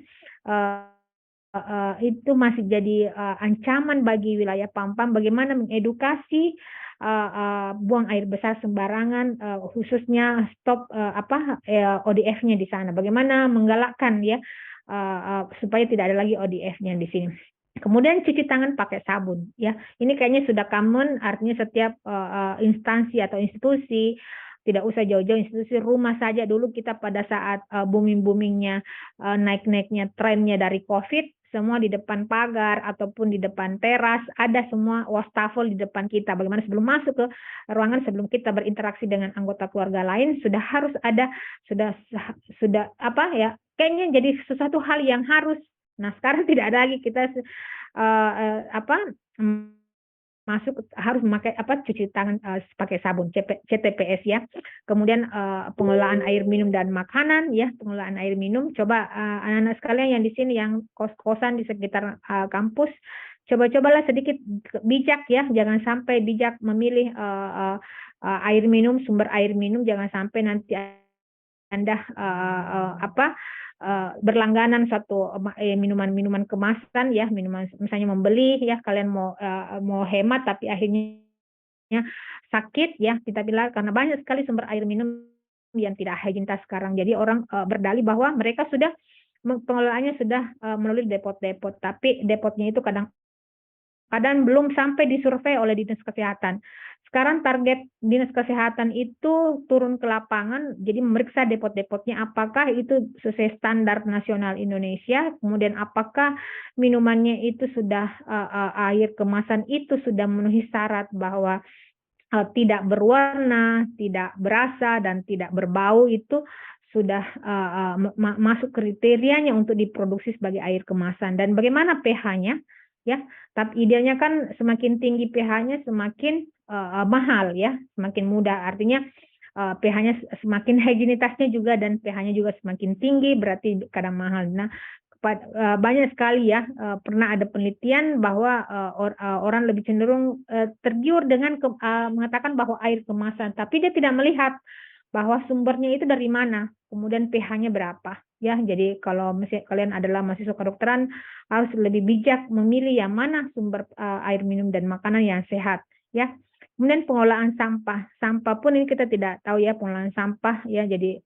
itu masih jadi ancaman bagi wilayah Pampang bagaimana mengedukasi buang air besar sembarangan khususnya stop ODF-nya di sana. Bagaimana menggalakkan ya supaya tidak ada lagi ODF-nya di sini. Kemudian cuci tangan pakai sabun ya. Ini kayaknya sudah common, artinya setiap instansi atau institusi, tidak usah jauh-jauh, institusi rumah saja dulu kita pada saat booming-boomingnya naik-naiknya trennya dari COVID, semua di depan pagar ataupun di depan teras ada semua wastafel di depan kita. Bagaimana sebelum masuk ke ruangan, sebelum kita berinteraksi dengan anggota keluarga lain sudah harus ada sudah apa ya, kayaknya jadi sesuatu hal yang harus. Nah, sekarang tidak ada lagi kita masuk harus memakai cuci tangan pakai sabun CTPS ya. Kemudian pengelolaan air minum dan makanan ya, pengelolaan air minum. Coba anak-anak sekalian yang di sini yang kos-kosan di sekitar kampus, coba-cobalah sedikit bijak ya, jangan sampai bijak memilih air minum, sumber air minum, jangan sampai nanti Anda berlangganan satu minuman-minuman kemasan ya, minuman misalnya membeli ya, kalian mau hemat tapi akhirnya sakit ya, kita bilang karena banyak sekali sumber air minum yang tidak higienis sekarang. Jadi orang berdalih bahwa mereka sudah pengelolaannya sudah melalui depot-depot, tapi depotnya itu kadang belum sampai disurvei oleh dinas kesehatan. Sekarang target dinas kesehatan itu turun ke lapangan, jadi memeriksa depot-depotnya apakah itu sesuai standar nasional Indonesia, kemudian apakah minumannya itu sudah air kemasan itu sudah memenuhi syarat bahwa tidak berwarna, tidak berasa, dan tidak berbau, itu sudah masuk kriterianya untuk diproduksi sebagai air kemasan. Dan bagaimana pH-nya? Ya, tapi idealnya kan semakin tinggi pH-nya semakin mahal ya, semakin mudah. Artinya pH-nya semakin higienitasnya juga dan pH-nya juga semakin tinggi berarti kadang mahal. Nah, banyak sekali ya, pernah ada penelitian bahwa orang lebih cenderung tergiur dengan mengatakan bahwa air kemasan, tapi dia tidak melihat bahwa sumbernya itu dari mana, kemudian pH-nya berapa. Ya, jadi kalau misalnya kalian adalah mahasiswa kedokteran, harus lebih bijak memilih yang mana sumber air minum dan makanan yang sehat. Ya, kemudian pengolahan sampah. Sampah pun ini kita tidak tahu ya pengolahan sampah ya. Jadi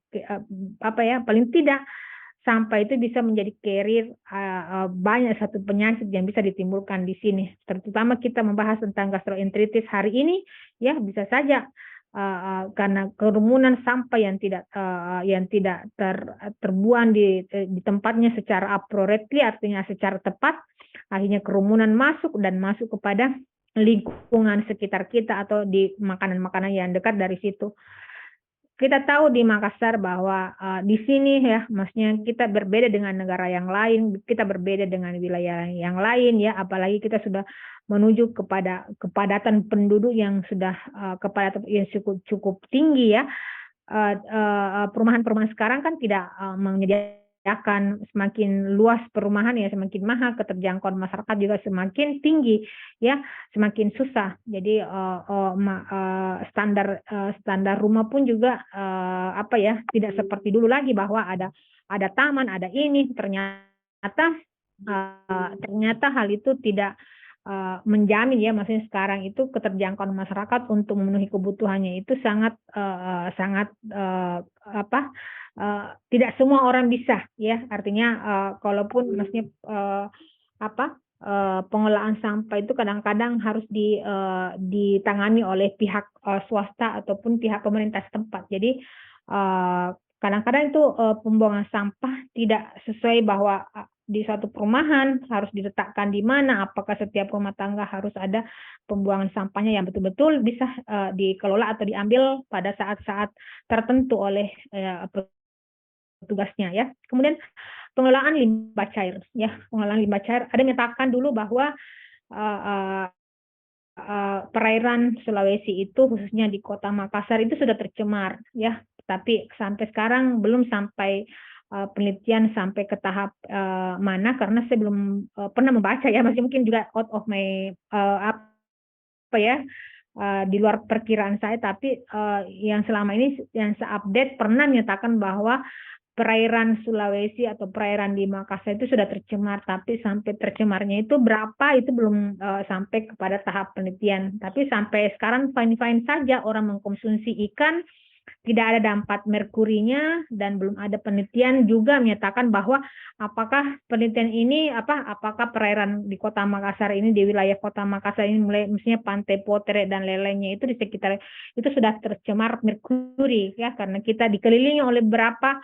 apa ya? Paling tidak sampah itu bisa menjadi carrier banyak satu penyakit yang bisa ditimbulkan di sini. Terutama kita membahas tentang gastroenteritis hari ini ya, bisa saja karena kerumunan sampah yang tidak terbuang di tempatnya secara appropriately, artinya secara tepat, akhirnya kerumunan masuk dan masuk kepada lingkungan sekitar kita atau di makanan-makanan yang dekat dari situ. Kita tahu di Makassar bahwa di sini ya, maksudnya kita berbeda dengan negara yang lain, kita berbeda dengan wilayah yang lain ya, apalagi kita sudah menuju kepada kepadatan penduduk yang sudah kepadatan yang cukup tinggi ya. Perumahan-perumahan sekarang kan tidak menyediakan, semakin luas perumahan ya semakin mahal, keterjangkauan masyarakat juga semakin tinggi ya, semakin susah. Jadi standar rumah pun juga apa ya, tidak seperti dulu lagi bahwa ada taman, ada ini, ternyata hal itu tidak menjamin ya, maksudnya sekarang itu keterjangkauan masyarakat untuk memenuhi kebutuhannya itu sangat tidak semua orang bisa ya, artinya kalaupun maksudnya pengolahan sampah itu kadang-kadang harus ditangani oleh pihak swasta ataupun pihak pemerintah setempat. Jadi kadang-kadang itu pembuangan sampah tidak sesuai bahwa di suatu perumahan harus diletakkan di mana, apakah setiap rumah tangga harus ada pembuangan sampahnya yang betul-betul bisa dikelola atau diambil pada saat-saat tertentu oleh petugasnya ya. Kemudian pengelolaan limbah cair ya, pengelolaan limbah cair, ada menyatakan dulu bahwa perairan Sulawesi itu khususnya di Kota Makassar itu sudah tercemar ya, tapi sampai sekarang belum sampai penelitian sampai ke tahap mana, karena saya belum pernah membaca ya, masih mungkin juga out of my apa ya, di luar perkiraan saya, tapi yang selama ini yang saya update pernah menyatakan bahwa perairan Sulawesi atau perairan di Makassar itu sudah tercemar, tapi sampai tercemarnya itu berapa itu belum sampai kepada tahap penelitian. Tapi sampai sekarang fine-fine saja orang mengkonsumsi ikan, tidak ada dampak merkurinya, dan belum ada penelitian juga menyatakan bahwa apakah penelitian ini apakah perairan di Kota Makassar ini, di wilayah Kota Makassar ini, mulai misalnya Pantai Potere dan lain-lainnya itu di sekitar itu sudah tercemar merkuri ya, karena kita dikelilingi oleh beberapa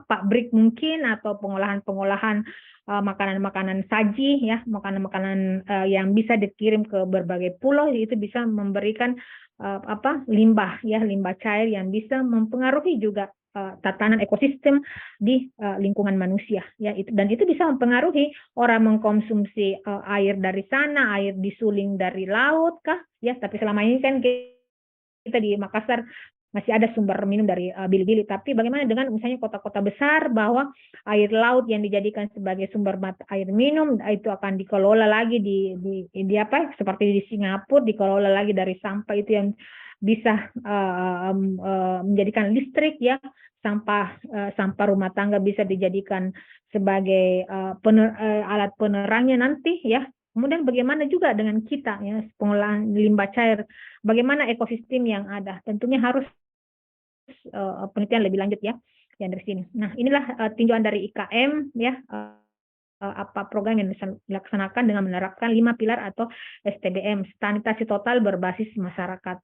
pabrik mungkin atau pengolahan makanan-makanan saji ya, makanan-makanan yang bisa dikirim ke berbagai pulau, itu bisa memberikan limbah ya, limbah cair yang bisa mempengaruhi juga tatanan ekosistem di lingkungan manusia ya, itu, dan itu bisa mempengaruhi orang mengkonsumsi air dari sana, air disuling dari laut kah ya, tapi selama ini kan kita di Makassar masih ada sumber minum dari bili-bili, tapi bagaimana dengan misalnya kota-kota besar bahwa air laut yang dijadikan sebagai sumber mata air minum itu akan dikelola lagi di apa seperti di Singapura, dikelola lagi dari sampah itu yang bisa menjadikan listrik ya, sampah rumah tangga bisa dijadikan sebagai alat penerangnya nanti ya. Kemudian bagaimana juga dengan kita ya, pengolahan limbah cair, bagaimana ekosistem yang ada, tentunya harus penelitian lebih lanjut ya yang dari sini. Nah, inilah tinjauan dari IKM ya, apa program yang dilaksanakan dengan menerapkan 5 pilar atau STBM, sanitasi total berbasis masyarakat.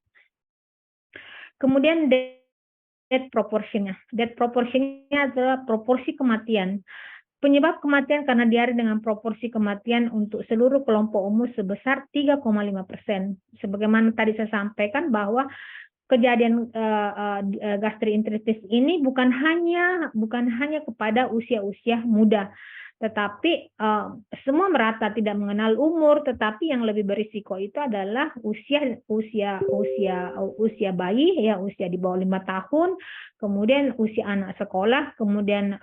Kemudian death proportionnya. Death proportionnya adalah proporsi kematian. Penyebab kematian karena diare dengan proporsi kematian untuk seluruh kelompok umur sebesar 3,5%. Sebagaimana tadi saya sampaikan bahwa kejadian gastroenteritis ini bukan hanya kepada usia-usia muda, tetapi semua merata, tidak mengenal umur. Tetapi yang lebih berisiko itu adalah usia bayi, ya, usia di bawah 5 tahun, kemudian usia anak sekolah, kemudian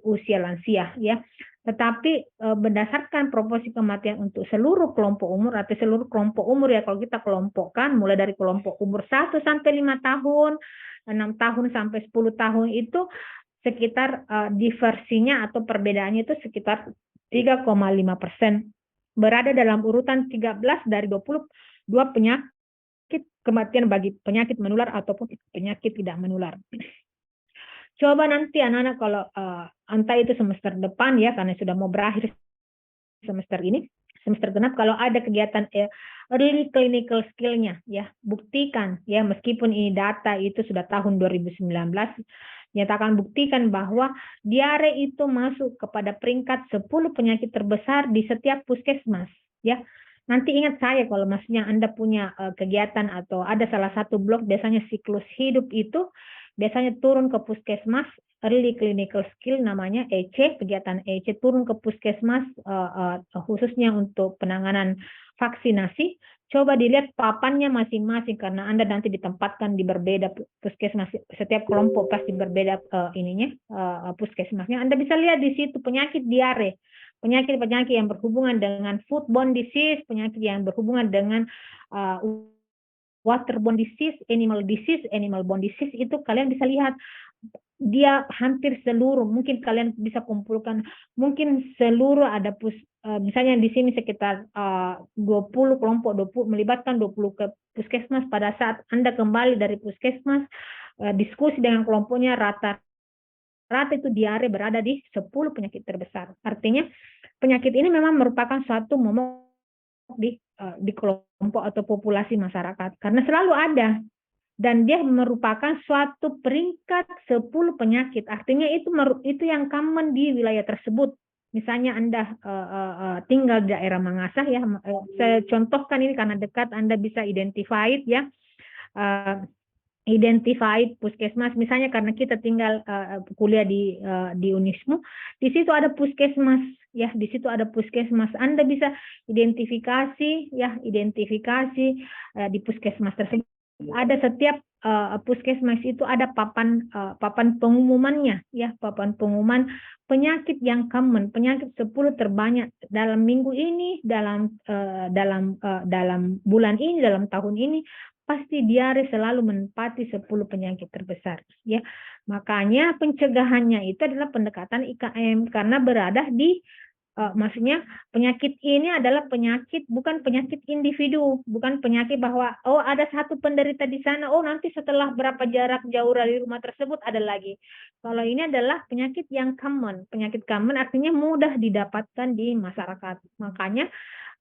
usia lansia, ya. Tetapi berdasarkan proporsi kematian untuk seluruh kelompok umur atau seluruh kelompok umur, ya, kalau kita kelompokkan mulai dari kelompok umur 1 sampai 5 tahun, 6 tahun sampai 10 tahun itu sekitar diversinya atau perbedaannya itu sekitar 3,5%, berada dalam urutan 13 dari 22 penyakit kematian bagi penyakit menular ataupun penyakit tidak menular. Coba nanti anak-anak kalau entah itu semester depan, ya, karena sudah mau berakhir semester ini, semester genap, kalau ada kegiatan early clinical skill-nya, ya, buktikan, ya, meskipun ini data itu sudah tahun 2019, nyatakan, buktikan bahwa diare itu masuk kepada peringkat 10 penyakit terbesar di setiap puskesmas, ya. Nanti ingat saya kalau maksudnya Anda punya kegiatan atau ada salah satu blok, biasanya siklus hidup itu biasanya turun ke puskesmas, early clinical skill namanya EC, kegiatan EC turun ke puskesmas khususnya untuk penanganan vaksinasi. Coba dilihat papannya masing-masing, karena Anda nanti ditempatkan di berbeda puskesmas, setiap kelompok pasti berbeda puskesmasnya. Anda bisa lihat di situ penyakit diare, penyakit-penyakit yang berhubungan dengan foodborne disease, penyakit yang berhubungan dengan waterborne disease, animal borne disease, itu kalian bisa lihat dia hampir seluruh, mungkin kalian bisa kumpulkan, mungkin seluruh ada misalnya di sini sekitar 20 kelompok, 20, melibatkan 20 ke puskesmas. Pada saat Anda kembali dari puskesmas, diskusi dengan kelompoknya, rata itu diare berada di 10 penyakit terbesar. Artinya penyakit ini memang merupakan suatu momok di kelompok atau populasi masyarakat, karena selalu ada, dan dia merupakan suatu peringkat 10 penyakit. Artinya itu yang common di wilayah tersebut. Misalnya Anda tinggal di daerah Mangasah, ya, saya contohkan ini karena dekat, Anda bisa identify, ya, identify puskesmas, misalnya karena kita tinggal kuliah di Unismu, di situ ada puskesmas, ya, di situ ada puskesmas. Anda bisa identifikasi, ya, di puskesmas tersebut. Ada setiap puskesmas itu ada papan pengumumannya, ya, papan pengumuman penyakit yang common, penyakit 10 terbanyak dalam minggu ini, dalam bulan ini, dalam tahun ini. Pasti diare selalu menempati 10 penyakit terbesar, ya. Makanya pencegahannya itu adalah pendekatan IKM, karena berada di maksudnya penyakit ini adalah penyakit, bukan penyakit individu, bukan penyakit bahwa ada satu penderita di sana, nanti setelah berapa jarak jauh dari rumah tersebut ada lagi. Kalau ini adalah penyakit yang common, penyakit common artinya mudah didapatkan di masyarakat. Makanya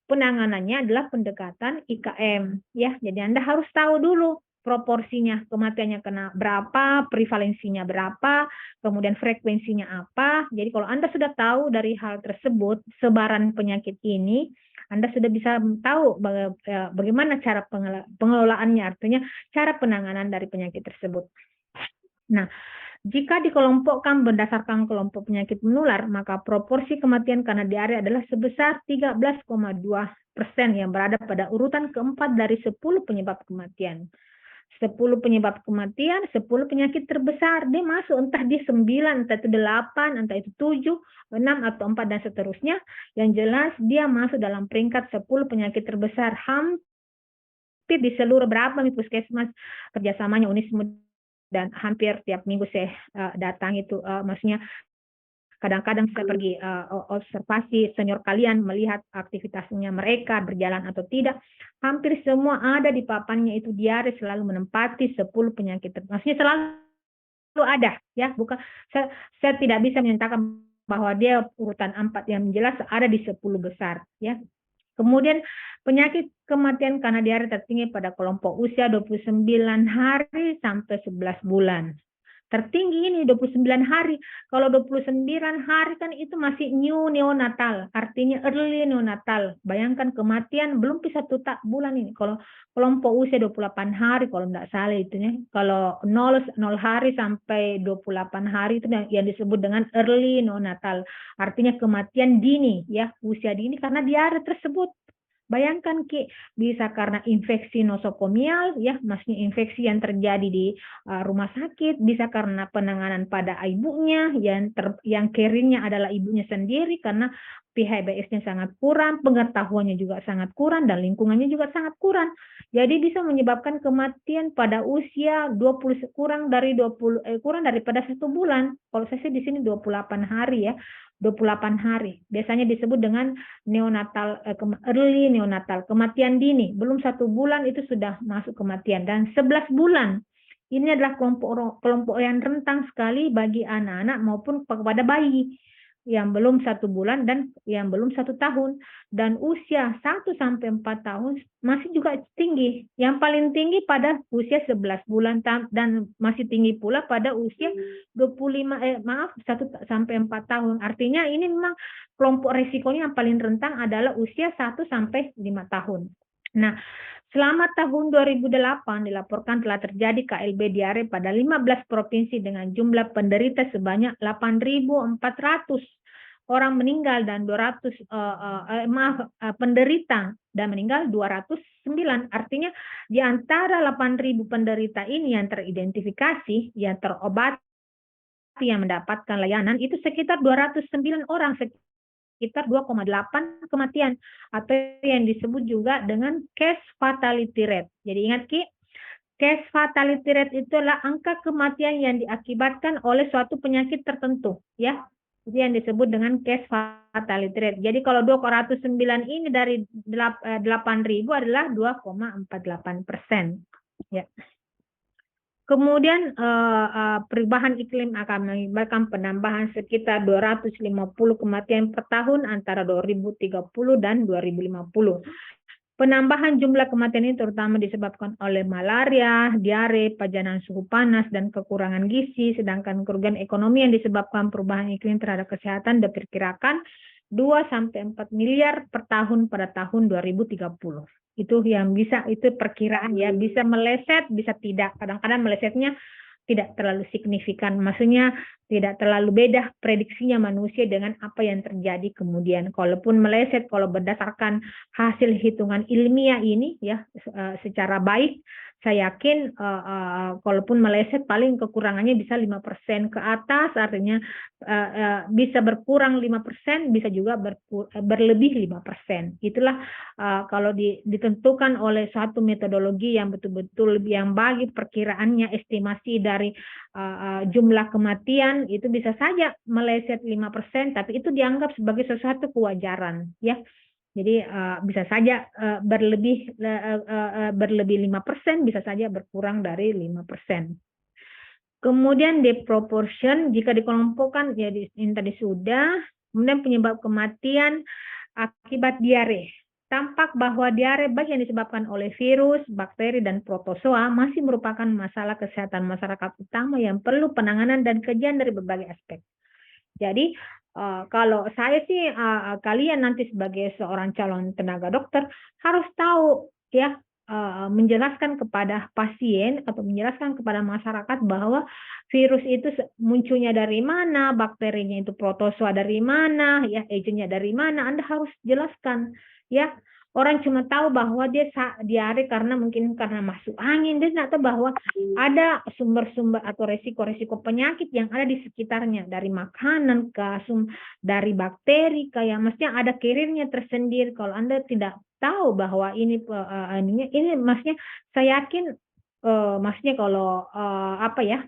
penanganannya adalah pendekatan IKM, ya. Jadi Anda harus tahu dulu proporsinya, kematiannya kena berapa, prevalensinya berapa, kemudian frekuensinya apa. Jadi kalau Anda sudah tahu dari hal tersebut, sebaran penyakit ini, Anda sudah bisa tahu bagaimana cara pengelolaannya, artinya cara penanganan dari penyakit tersebut. Nah, jika dikelompokkan berdasarkan kelompok penyakit menular, maka proporsi kematian karena diare adalah sebesar 13,2%, yang berada pada urutan keempat dari 10 penyebab kematian. 10 penyebab kematian, 10 penyakit terbesar, dia masuk entah di 9, entah itu 8, entah itu 7, 6, atau 4, dan seterusnya. Yang jelas dia masuk dalam peringkat 10 penyakit terbesar, hampir di seluruh berapa puskesmas kerjasamanya Unismu, dan hampir tiap minggu saya datang itu, maksudnya kadang-kadang saya pergi observasi senior kalian, melihat aktivitasnya mereka berjalan atau tidak. Hampir semua ada di papannya itu diare selalu menempati 10 penyakit. Maksudnya selalu ada, ya. Bukan, saya tidak bisa menyatakan bahwa dia urutan 4, yang jelas ada di 10 besar, ya. Kemudian penyakit kematian karena diare tertinggi pada kelompok usia 29 hari sampai 11 bulan. tertinggi ini 29 hari. Kalau 29 hari kan itu masih new neonatal, artinya early neonatal. Bayangkan kematian belum bisa 1 bulan ini. Kalau kelompok usia 28 hari, kalau tidak salah itu ya. Kalau 0 hari sampai 28 hari itu yang disebut dengan early neonatal. Artinya kematian dini ya, usia dini karena diare tersebut. Bayangkan Ki, bisa karena infeksi nosokomial ya, maksudnya infeksi yang terjadi di rumah sakit, bisa karena penanganan pada ibunya yang caringnya adalah ibunya sendiri karena PHBS-nya sangat kurang, pengetahuannya juga sangat kurang dan lingkungannya juga sangat kurang. Jadi bisa menyebabkan kematian pada usia 20 kurang daripada 1 bulan. Kalau saya sih di sini 28 hari ya. 28 hari. Biasanya disebut dengan neonatal, early neonatal, kematian dini, belum 1 bulan itu sudah masuk kematian, dan 11 bulan. Ini adalah kelompok yang rentan sekali bagi anak-anak maupun kepada bayi yang belum 1 bulan dan yang belum 1 tahun, dan usia 1 sampai 4 tahun masih juga tinggi. Yang paling tinggi pada usia 11 bulan dan masih tinggi pula pada usia 1 sampai 4 tahun. Artinya ini memang kelompok risikonya yang paling rentan adalah usia 1 sampai 5 tahun. Nah, selama tahun 2008 dilaporkan telah terjadi KLB diare pada 15 provinsi dengan jumlah penderita sebanyak 8.400 orang meninggal dan 200 penderita dan meninggal 209. Artinya di antara 8.000 penderita ini yang teridentifikasi, yang terobati, yang mendapatkan layanan itu sekitar 209 orang, sekitar 2,8 kematian atau yang disebut juga dengan case fatality rate. Jadi ingat Ki, case fatality rate itu adalah angka kematian yang diakibatkan oleh suatu penyakit tertentu ya. Itu yang disebut dengan case fatality rate. Jadi kalau 209 ini dari 8.000 adalah 2,48%. Ya. Kemudian perubahan iklim akan mengakibatkan penambahan sekitar 250 kematian per tahun antara 2030 dan 2050. Penambahan jumlah kematian ini terutama disebabkan oleh malaria, diare, pajanan suhu panas, dan kekurangan gizi, sedangkan kerugian ekonomi yang disebabkan perubahan iklim terhadap kesehatan diperkirakan 2-4 miliar per tahun pada tahun 2030. Itu yang bisa, itu perkiraan ya, bisa meleset, bisa tidak. Kadang-kadang melesetnya tidak terlalu signifikan, maksudnya tidak terlalu beda prediksinya manusia dengan apa yang terjadi kemudian. Kalaupun meleset, kalau berdasarkan hasil hitungan ilmiah ini ya secara baik, saya yakin kalaupun meleset paling kekurangannya bisa 5% ke atas, artinya bisa berkurang 5%, bisa juga berlebih 5%. Itulah kalau ditentukan oleh suatu metodologi yang betul-betul yang bagi perkiraannya, estimasi dari jumlah kematian itu bisa saja meleset 5%, tapi itu dianggap sebagai sesuatu kewajaran ya. Jadi bisa saja berlebih 5%, bisa saja berkurang dari 5%. Kemudian di proportion, jika dikelompokkan, ya ini tadi sudah. Kemudian penyebab kematian akibat diare. Tampak bahwa diare baik yang disebabkan oleh virus, bakteri, dan protozoa masih merupakan masalah kesehatan masyarakat utama yang perlu penanganan dan kajian dari berbagai aspek. Jadi kalau saya sih kalian nanti sebagai seorang calon tenaga dokter harus tahu ya, menjelaskan kepada pasien atau menjelaskan kepada masyarakat bahwa virus itu munculnya dari mana, bakterinya itu protozoa dari mana, ya agentnya dari mana, Anda harus jelaskan ya. Orang cuma tahu bahwa dia diare karena mungkin karena masuk angin, dia tidak tahu bahwa ada sumber-sumber atau resiko-resiko penyakit yang ada di sekitarnya, dari makanan dari bakteri, kayak mestinya ada carrier-nya tersendiri. Kalau Anda tidak tahu bahwa ini maksudnya saya yakin maksudnya kalau apa ya,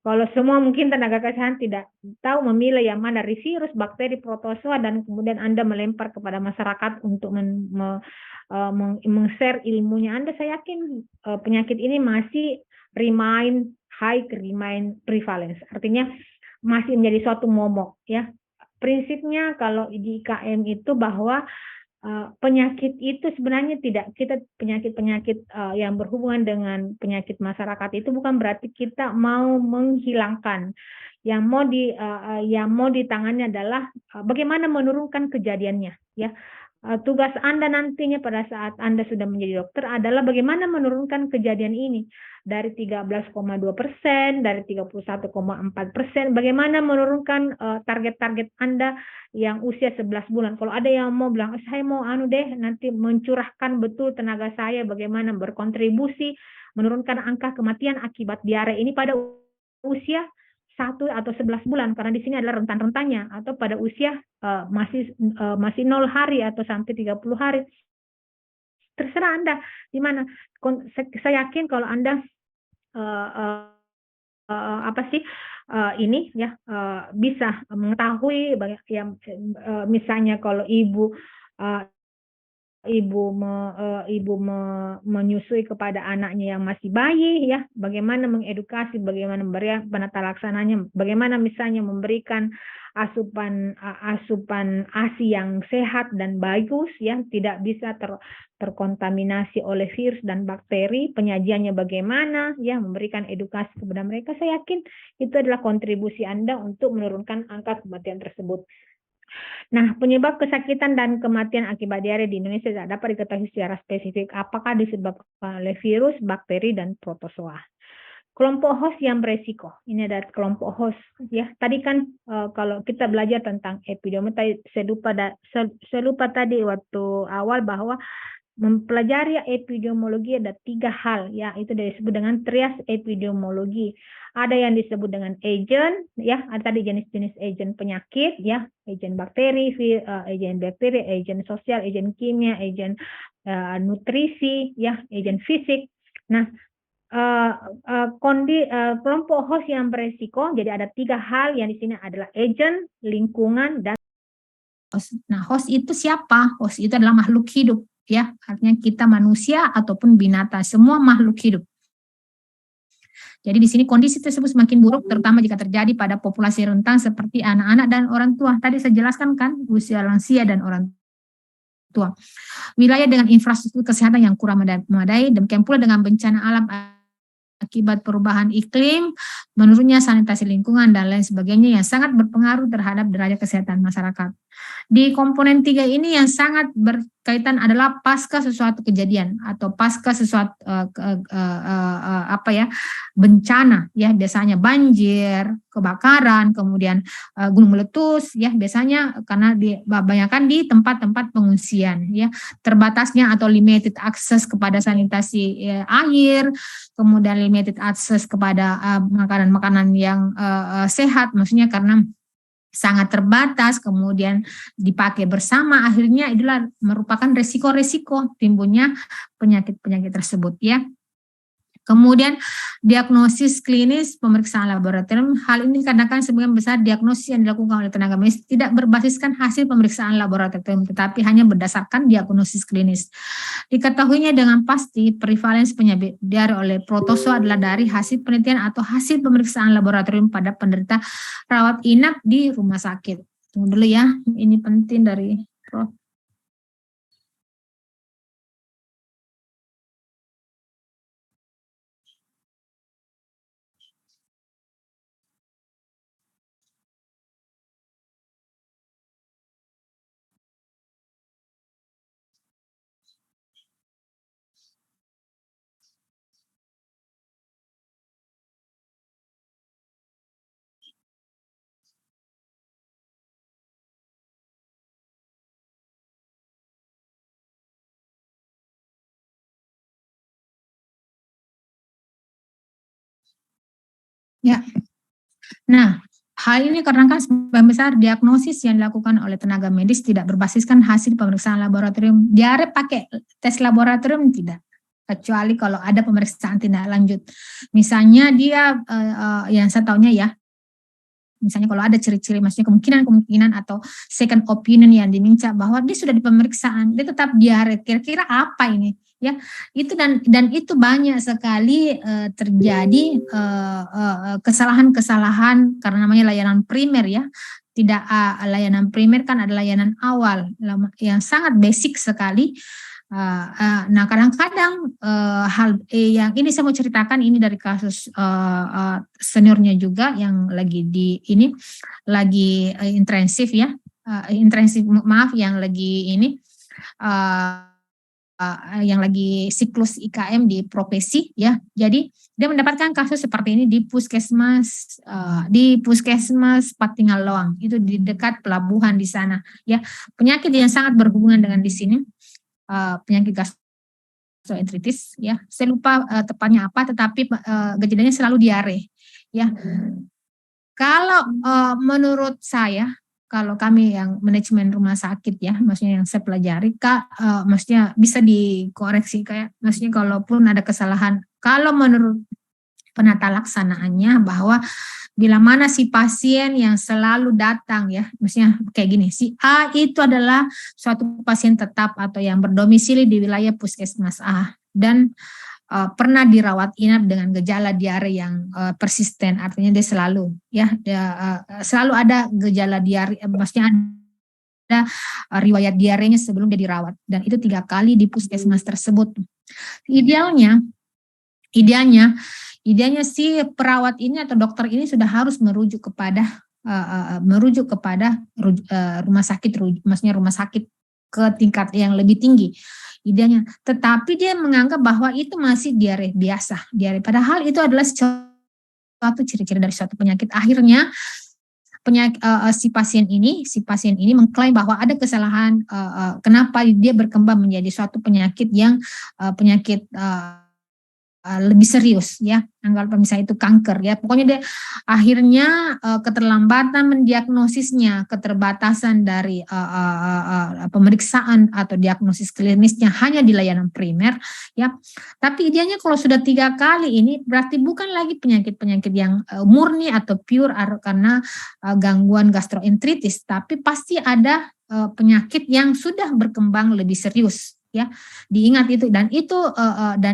kalau semua mungkin tenaga kesehatan tidak tahu memilah yang mana dari virus, bakteri, protozoa, dan kemudian Anda melempar kepada masyarakat untuk meng-share ilmunya Anda, saya yakin penyakit ini masih remain prevalence. Artinya masih menjadi suatu momok ya. Prinsipnya kalau di IKM itu bahwa penyakit itu sebenarnya tidak kita penyakit-penyakit yang berhubungan dengan penyakit masyarakat itu bukan berarti kita mau menghilangkan. Yang mau ditangani adalah bagaimana menurunkan kejadiannya, ya. Tugas Anda nantinya pada saat Anda sudah menjadi dokter adalah bagaimana menurunkan kejadian ini dari 13,2%, dari 31,4%, bagaimana menurunkan target-target Anda yang usia 11 bulan. Kalau ada yang mau bilang, saya mau nanti mencurahkan betul tenaga saya bagaimana berkontribusi menurunkan angka kematian akibat diare ini pada usia 1 atau 11 bulan, karena di sini adalah rentan-rentannya, atau pada usia masih 0 hari atau sampai 30 hari. Terserah Anda di mana. Saya yakin kalau Anda bisa mengetahui yang misalnya kalau ibu menyusui kepada anaknya yang masih bayi, ya, bagaimana mengedukasi, bagaimana memberi penata laksananya, bagaimana misalnya memberikan asupan ASI yang sehat dan bagus, ya, tidak bisa terkontaminasi oleh virus dan bakteri, penyajiannya bagaimana, ya, memberikan edukasi kepada mereka. Saya yakin itu adalah kontribusi Anda untuk menurunkan angka kematian tersebut. Nah, penyebab kesakitan dan kematian akibat diare di Indonesia tidak dapat diketahui secara spesifik apakah disebabkan oleh virus, bakteri, dan protozoa. Kelompok host yang beresiko. Ini ada kelompok host, ya. Tadi kan kalau kita belajar tentang epidemiologi, saya lupa tadi waktu awal bahwa mempelajari epidemiologi ada 3 hal, ya, itu disebut dengan trias epidemiologi. Ada yang disebut dengan agent, ya, ada tadi jenis-jenis agent penyakit, ya, agent bakteri, agent sosial, agent kimia, agent nutrisi, ya, agent fisik. Nah, kelompok host yang beresiko, jadi ada 3 hal yang di sini adalah agent, lingkungan, dan host. Nah, host itu siapa? Host itu adalah makhluk hidup, ya, artinya kita manusia ataupun binatang, semua makhluk hidup. Jadi di sini kondisi tersebut semakin buruk, terutama jika terjadi pada populasi rentan seperti anak-anak dan orang tua. Tadi saya jelaskan kan, usia lansia dan orang tua. Wilayah dengan infrastruktur kesehatan yang kurang memadai, demikian pula dengan bencana alam akibat perubahan iklim, menurunnya sanitasi lingkungan, dan lain sebagainya yang sangat berpengaruh terhadap derajat kesehatan masyarakat. Di komponen 3 ini yang sangat berkaitan adalah pasca sesuatu kejadian atau pasca sesuatu bencana, ya, biasanya banjir, kebakaran, kemudian gunung meletus, ya, biasanya karena kebanyakan di tempat-tempat pengungsian, ya, terbatasnya atau limited access kepada sanitasi air, kemudian limited access kepada makanan-makanan yang sehat, maksudnya karena sangat terbatas, kemudian dipakai bersama, akhirnya itulah merupakan resiko-resiko timbulnya penyakit-penyakit tersebut, ya. Kemudian diagnosis klinis pemeriksaan laboratorium, hal ini kadang-kadang sebagian besar diagnosis yang dilakukan oleh tenaga medis tidak berbasiskan hasil pemeriksaan laboratorium, tetapi hanya berdasarkan diagnosis klinis. Diketahuinya dengan pasti prevalensi penyakit diare oleh protozoa adalah dari hasil penelitian atau hasil pemeriksaan laboratorium pada penderita rawat inap di rumah sakit. Tunggu dulu ya, ini penting dari Prof. Ya, nah, hal ini karena kan sebagian besar diagnosis yang dilakukan oleh tenaga medis tidak berbasiskan hasil pemeriksaan laboratorium. Diare pakai tes laboratorium tidak, kecuali kalau ada pemeriksaan tindak lanjut. Misalnya dia, yang saya tahunya ya, misalnya kalau ada ciri-ciri, maksudnya kemungkinan atau second opinion yang diminta bahwa dia sudah di pemeriksaan, dia tetap diare, kira-kira apa ini? Ya, itu dan itu banyak sekali terjadi kesalahan-kesalahan karena namanya layanan primer, ya, Tidak, layanan primer kan ada layanan awal yang sangat basic sekali. Nah, kadang-kadang yang ini saya mau ceritakan ini dari kasus seniornya juga yang lagi intensif ya, yang lagi ini yang lagi siklus IKM di profesi ya. Jadi dia mendapatkan kasus seperti ini di puskesmas Patingaloang, itu di dekat pelabuhan di sana ya. Penyakit yang sangat berhubungan dengan di sini, penyakit gastroenteritis ya. Saya lupa tepatnya apa, tetapi gejalanya selalu diare ya. Kalau menurut saya, kalau kami yang manajemen rumah sakit ya, maksudnya yang saya pelajari, maksudnya bisa dikoreksi, maksudnya kalaupun ada kesalahan, kalau menurut penata laksanaannya bahwa bila mana si pasien yang selalu datang ya, maksudnya kayak gini, si A itu adalah suatu pasien tetap atau yang berdomisili di wilayah puskesmas A dan pernah dirawat inap dengan gejala diare yang persisten, artinya dia selalu selalu ada gejala diare, maksudnya ada riwayat diarenya sebelum dia dirawat, dan itu 3 kali di puskesmas tersebut. Idealnya si perawat ini atau dokter ini sudah harus merujuk kepada rumah sakit, maksudnya rumah sakit ke tingkat yang lebih tinggi idealnya. Tetapi dia menganggap bahwa itu masih diare biasa, padahal itu adalah suatu ciri-ciri dari suatu penyakit. Akhirnya si pasien ini mengklaim bahwa ada kesalahan, kenapa dia berkembang menjadi suatu penyakit yang lebih serius ya, anggap misalnya itu kanker ya, pokoknya dia akhirnya keterlambatan mendiagnosisnya, keterbatasan dari pemeriksaan atau diagnosis klinisnya hanya di layanan primer ya. Tapi idealnya kalau sudah 3 kali ini berarti bukan lagi penyakit-penyakit yang murni atau pure karena gangguan gastroenteritis, tapi pasti ada penyakit yang sudah berkembang lebih serius ya. Diingat itu, dan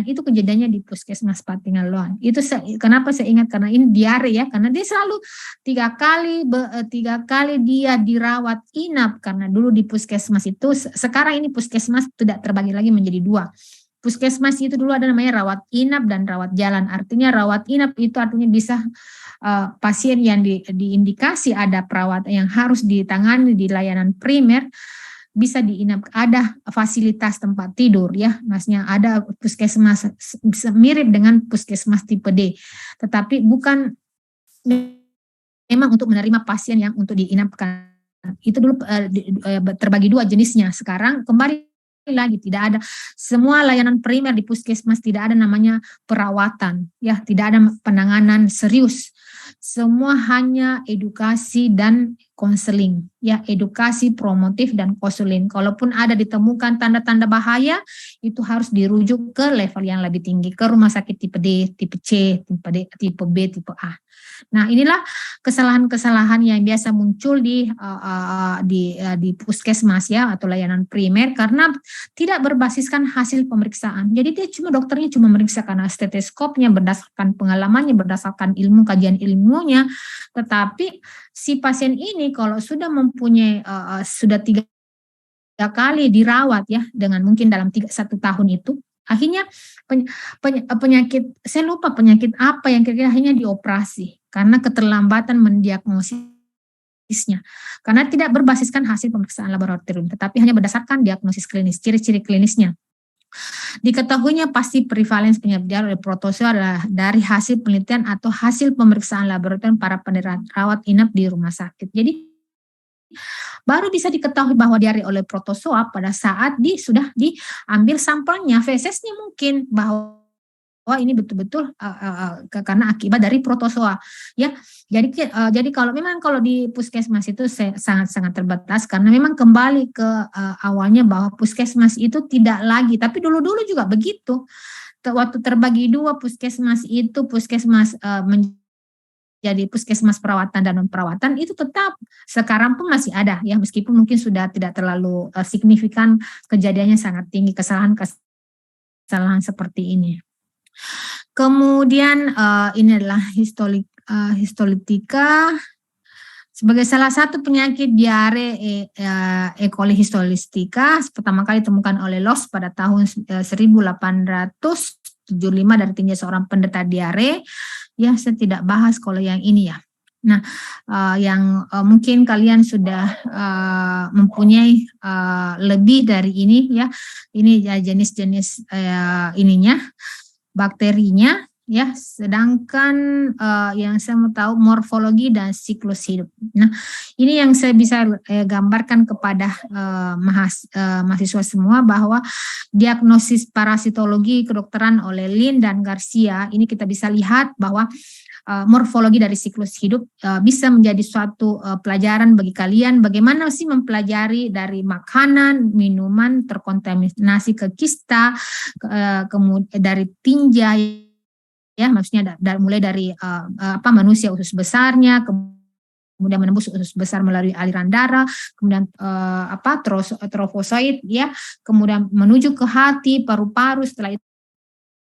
itu kejadiannya di puskesmas Patingaloang. Itu kenapa saya ingat, karena ini diare ya, karena dia selalu 3 kali dia dirawat inap, karena dulu di puskesmas itu, sekarang ini puskesmas tidak terbagi lagi menjadi 2. Puskesmas itu dulu ada namanya rawat inap dan rawat jalan. Artinya rawat inap itu artinya bisa pasien yang diindikasi ada perawatan yang harus ditangani di layanan primer, bisa diinap, ada fasilitas tempat tidur ya, maksudnya ada puskesmas bisa mirip dengan puskesmas tipe D, tetapi bukan memang untuk menerima pasien yang untuk diinapkan. Itu dulu terbagi 2 jenisnya. Sekarang kembali lagi tidak ada, semua layanan primer di puskesmas tidak ada namanya perawatan ya, tidak ada penanganan serius, semua hanya edukasi dan konseling ya, edukasi promotif dan konseling. Kalaupun ada ditemukan tanda-tanda bahaya, itu harus dirujuk ke level yang lebih tinggi, ke rumah sakit tipe D, tipe C, tipe D, tipe B, tipe A. Nah, inilah kesalahan-kesalahan yang biasa muncul di puskesmas ya, atau layanan primer, karena tidak berbasiskan hasil pemeriksaan. Jadi dokternya cuma meriksa karena stetoskopnya, berdasarkan pengalamannya, berdasarkan kajian ilmunya. Tetapi si pasien ini kalau sudah mempunyai sudah 3 kali dirawat ya, dengan mungkin dalam 1 tahun itu, akhirnya penyakit, saya lupa penyakit apa yang kira-kira akhirnya dioperasi karena keterlambatan mendiagnosisnya, karena tidak berbasiskan hasil pemeriksaan laboratorium, tetapi hanya berdasarkan diagnosis klinis, ciri-ciri klinisnya. Diketahuinya pasti prevalens penyakit diare oleh protozoa adalah dari hasil penelitian atau hasil pemeriksaan laboratorium para penderita rawat inap di rumah sakit. Jadi baru bisa diketahui bahwa diare oleh protozoa pada saat sudah diambil sampelnya, fesesnya mungkin bahwa ini betul-betul karena akibat dari protozoa ya. Jadi kalau di puskesmas itu sangat-sangat terbatas, karena memang kembali ke awalnya bahwa puskesmas itu tidak lagi, tapi dulu-dulu juga begitu. Waktu terbagi 2 puskesmas itu, puskesmas jadi puskesmas perawatan dan non perawatan, itu tetap sekarang pun masih ada ya, meskipun mungkin sudah tidak terlalu signifikan, kejadiannya sangat tinggi kesalahan seperti ini. Kemudian ini adalah histolitika. Sebagai salah satu penyakit diare E. coli histolytica pertama kali ditemukan oleh Loss pada tahun 1875 dari tinja seorang penderita diare. Ya, saya tidak bahas kalau yang ini ya. Nah, yang mungkin kalian sudah mempunyai lebih dari ini ya. Ini ya jenis-jenis ininya, bakterinya. Ya, sedangkan yang saya mau tahu morfologi dan siklus hidup. Nah, ini yang saya bisa gambarkan kepada mahasiswa semua bahwa diagnosis parasitologi kedokteran oleh Lin dan Garcia ini kita bisa lihat bahwa morfologi dari siklus hidup bisa menjadi suatu pelajaran bagi kalian bagaimana sih mempelajari dari makanan, minuman terkontaminasi ke kista, kemudian dari tinja ya, maksudnya mulai dari manusia usus besarnya, kemudian menembus usus besar melalui aliran darah, kemudian trofosit ya, kemudian menuju ke hati, paru-paru, setelah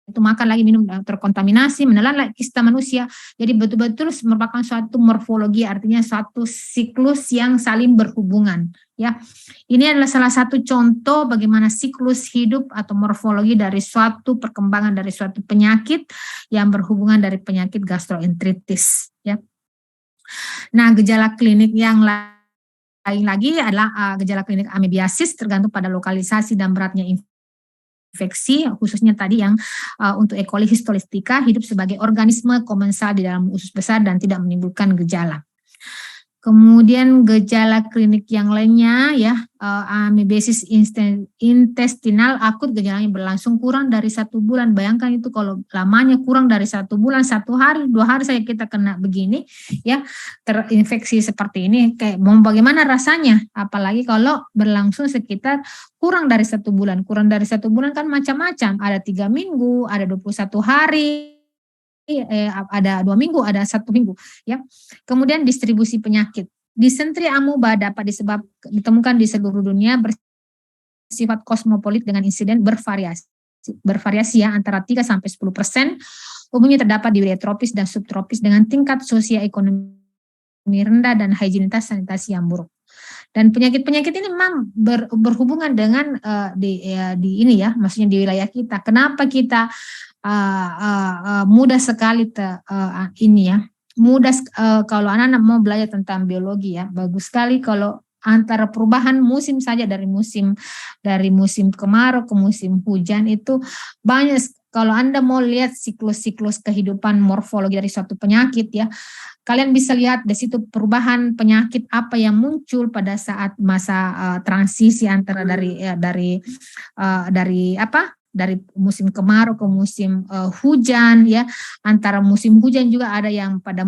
itu makan lagi, minum terkontaminasi, menelan lagi kista manusia. Jadi betul-betul merupakan suatu morfologi, artinya suatu siklus yang saling berhubungan. Ya, ini adalah salah satu contoh bagaimana siklus hidup atau morfologi dari suatu perkembangan dari suatu penyakit yang berhubungan dari penyakit gastroenteritis. Ya, nah gejala klinik yang lain lagi adalah gejala klinik amebiasis tergantung pada lokalisasi dan beratnya infeksi, khususnya tadi yang untuk E. coli histolytica hidup sebagai organisme komensal di dalam usus besar dan tidak menimbulkan gejala. Kemudian gejala klinik yang lainnya ya, amebiasis intestinal akut, gejalanya berlangsung kurang dari 1 bulan. Bayangkan itu kalau lamanya kurang dari 1 bulan, 1 hari, 2 hari saya kita kena begini ya, terinfeksi seperti ini, kayak mau bagaimana rasanya, apalagi kalau berlangsung sekitar kurang dari 1 bulan. Kurang dari 1 bulan kan macam-macam, ada 3 minggu, ada 21 hari, ada 2 minggu, ada 1 minggu ya. Kemudian distribusi penyakit. Disentri amuba dapat ditemukan di seluruh dunia, bersifat kosmopolit dengan insiden bervariasi ya, antara 3 sampai 10%. Umumnya terdapat di wilayah tropis dan subtropis dengan tingkat sosioekonomi rendah dan higienitas sanitasi yang buruk. Dan penyakit-penyakit ini memang berhubungan dengan di ini ya, maksudnya di wilayah kita. Kenapa kita mudah sekali ini ya, mudah kalau anak-anak mau belajar tentang biologi ya, bagus sekali kalau antara perubahan musim saja, dari musim kemarau ke musim hujan itu banyak. Kalau Anda mau lihat siklus-siklus kehidupan morfologi dari suatu penyakit ya, kalian bisa lihat di situ perubahan penyakit apa yang muncul pada saat masa transisi antara dari musim kemarau ke musim hujan ya. Antara musim hujan juga ada yang pada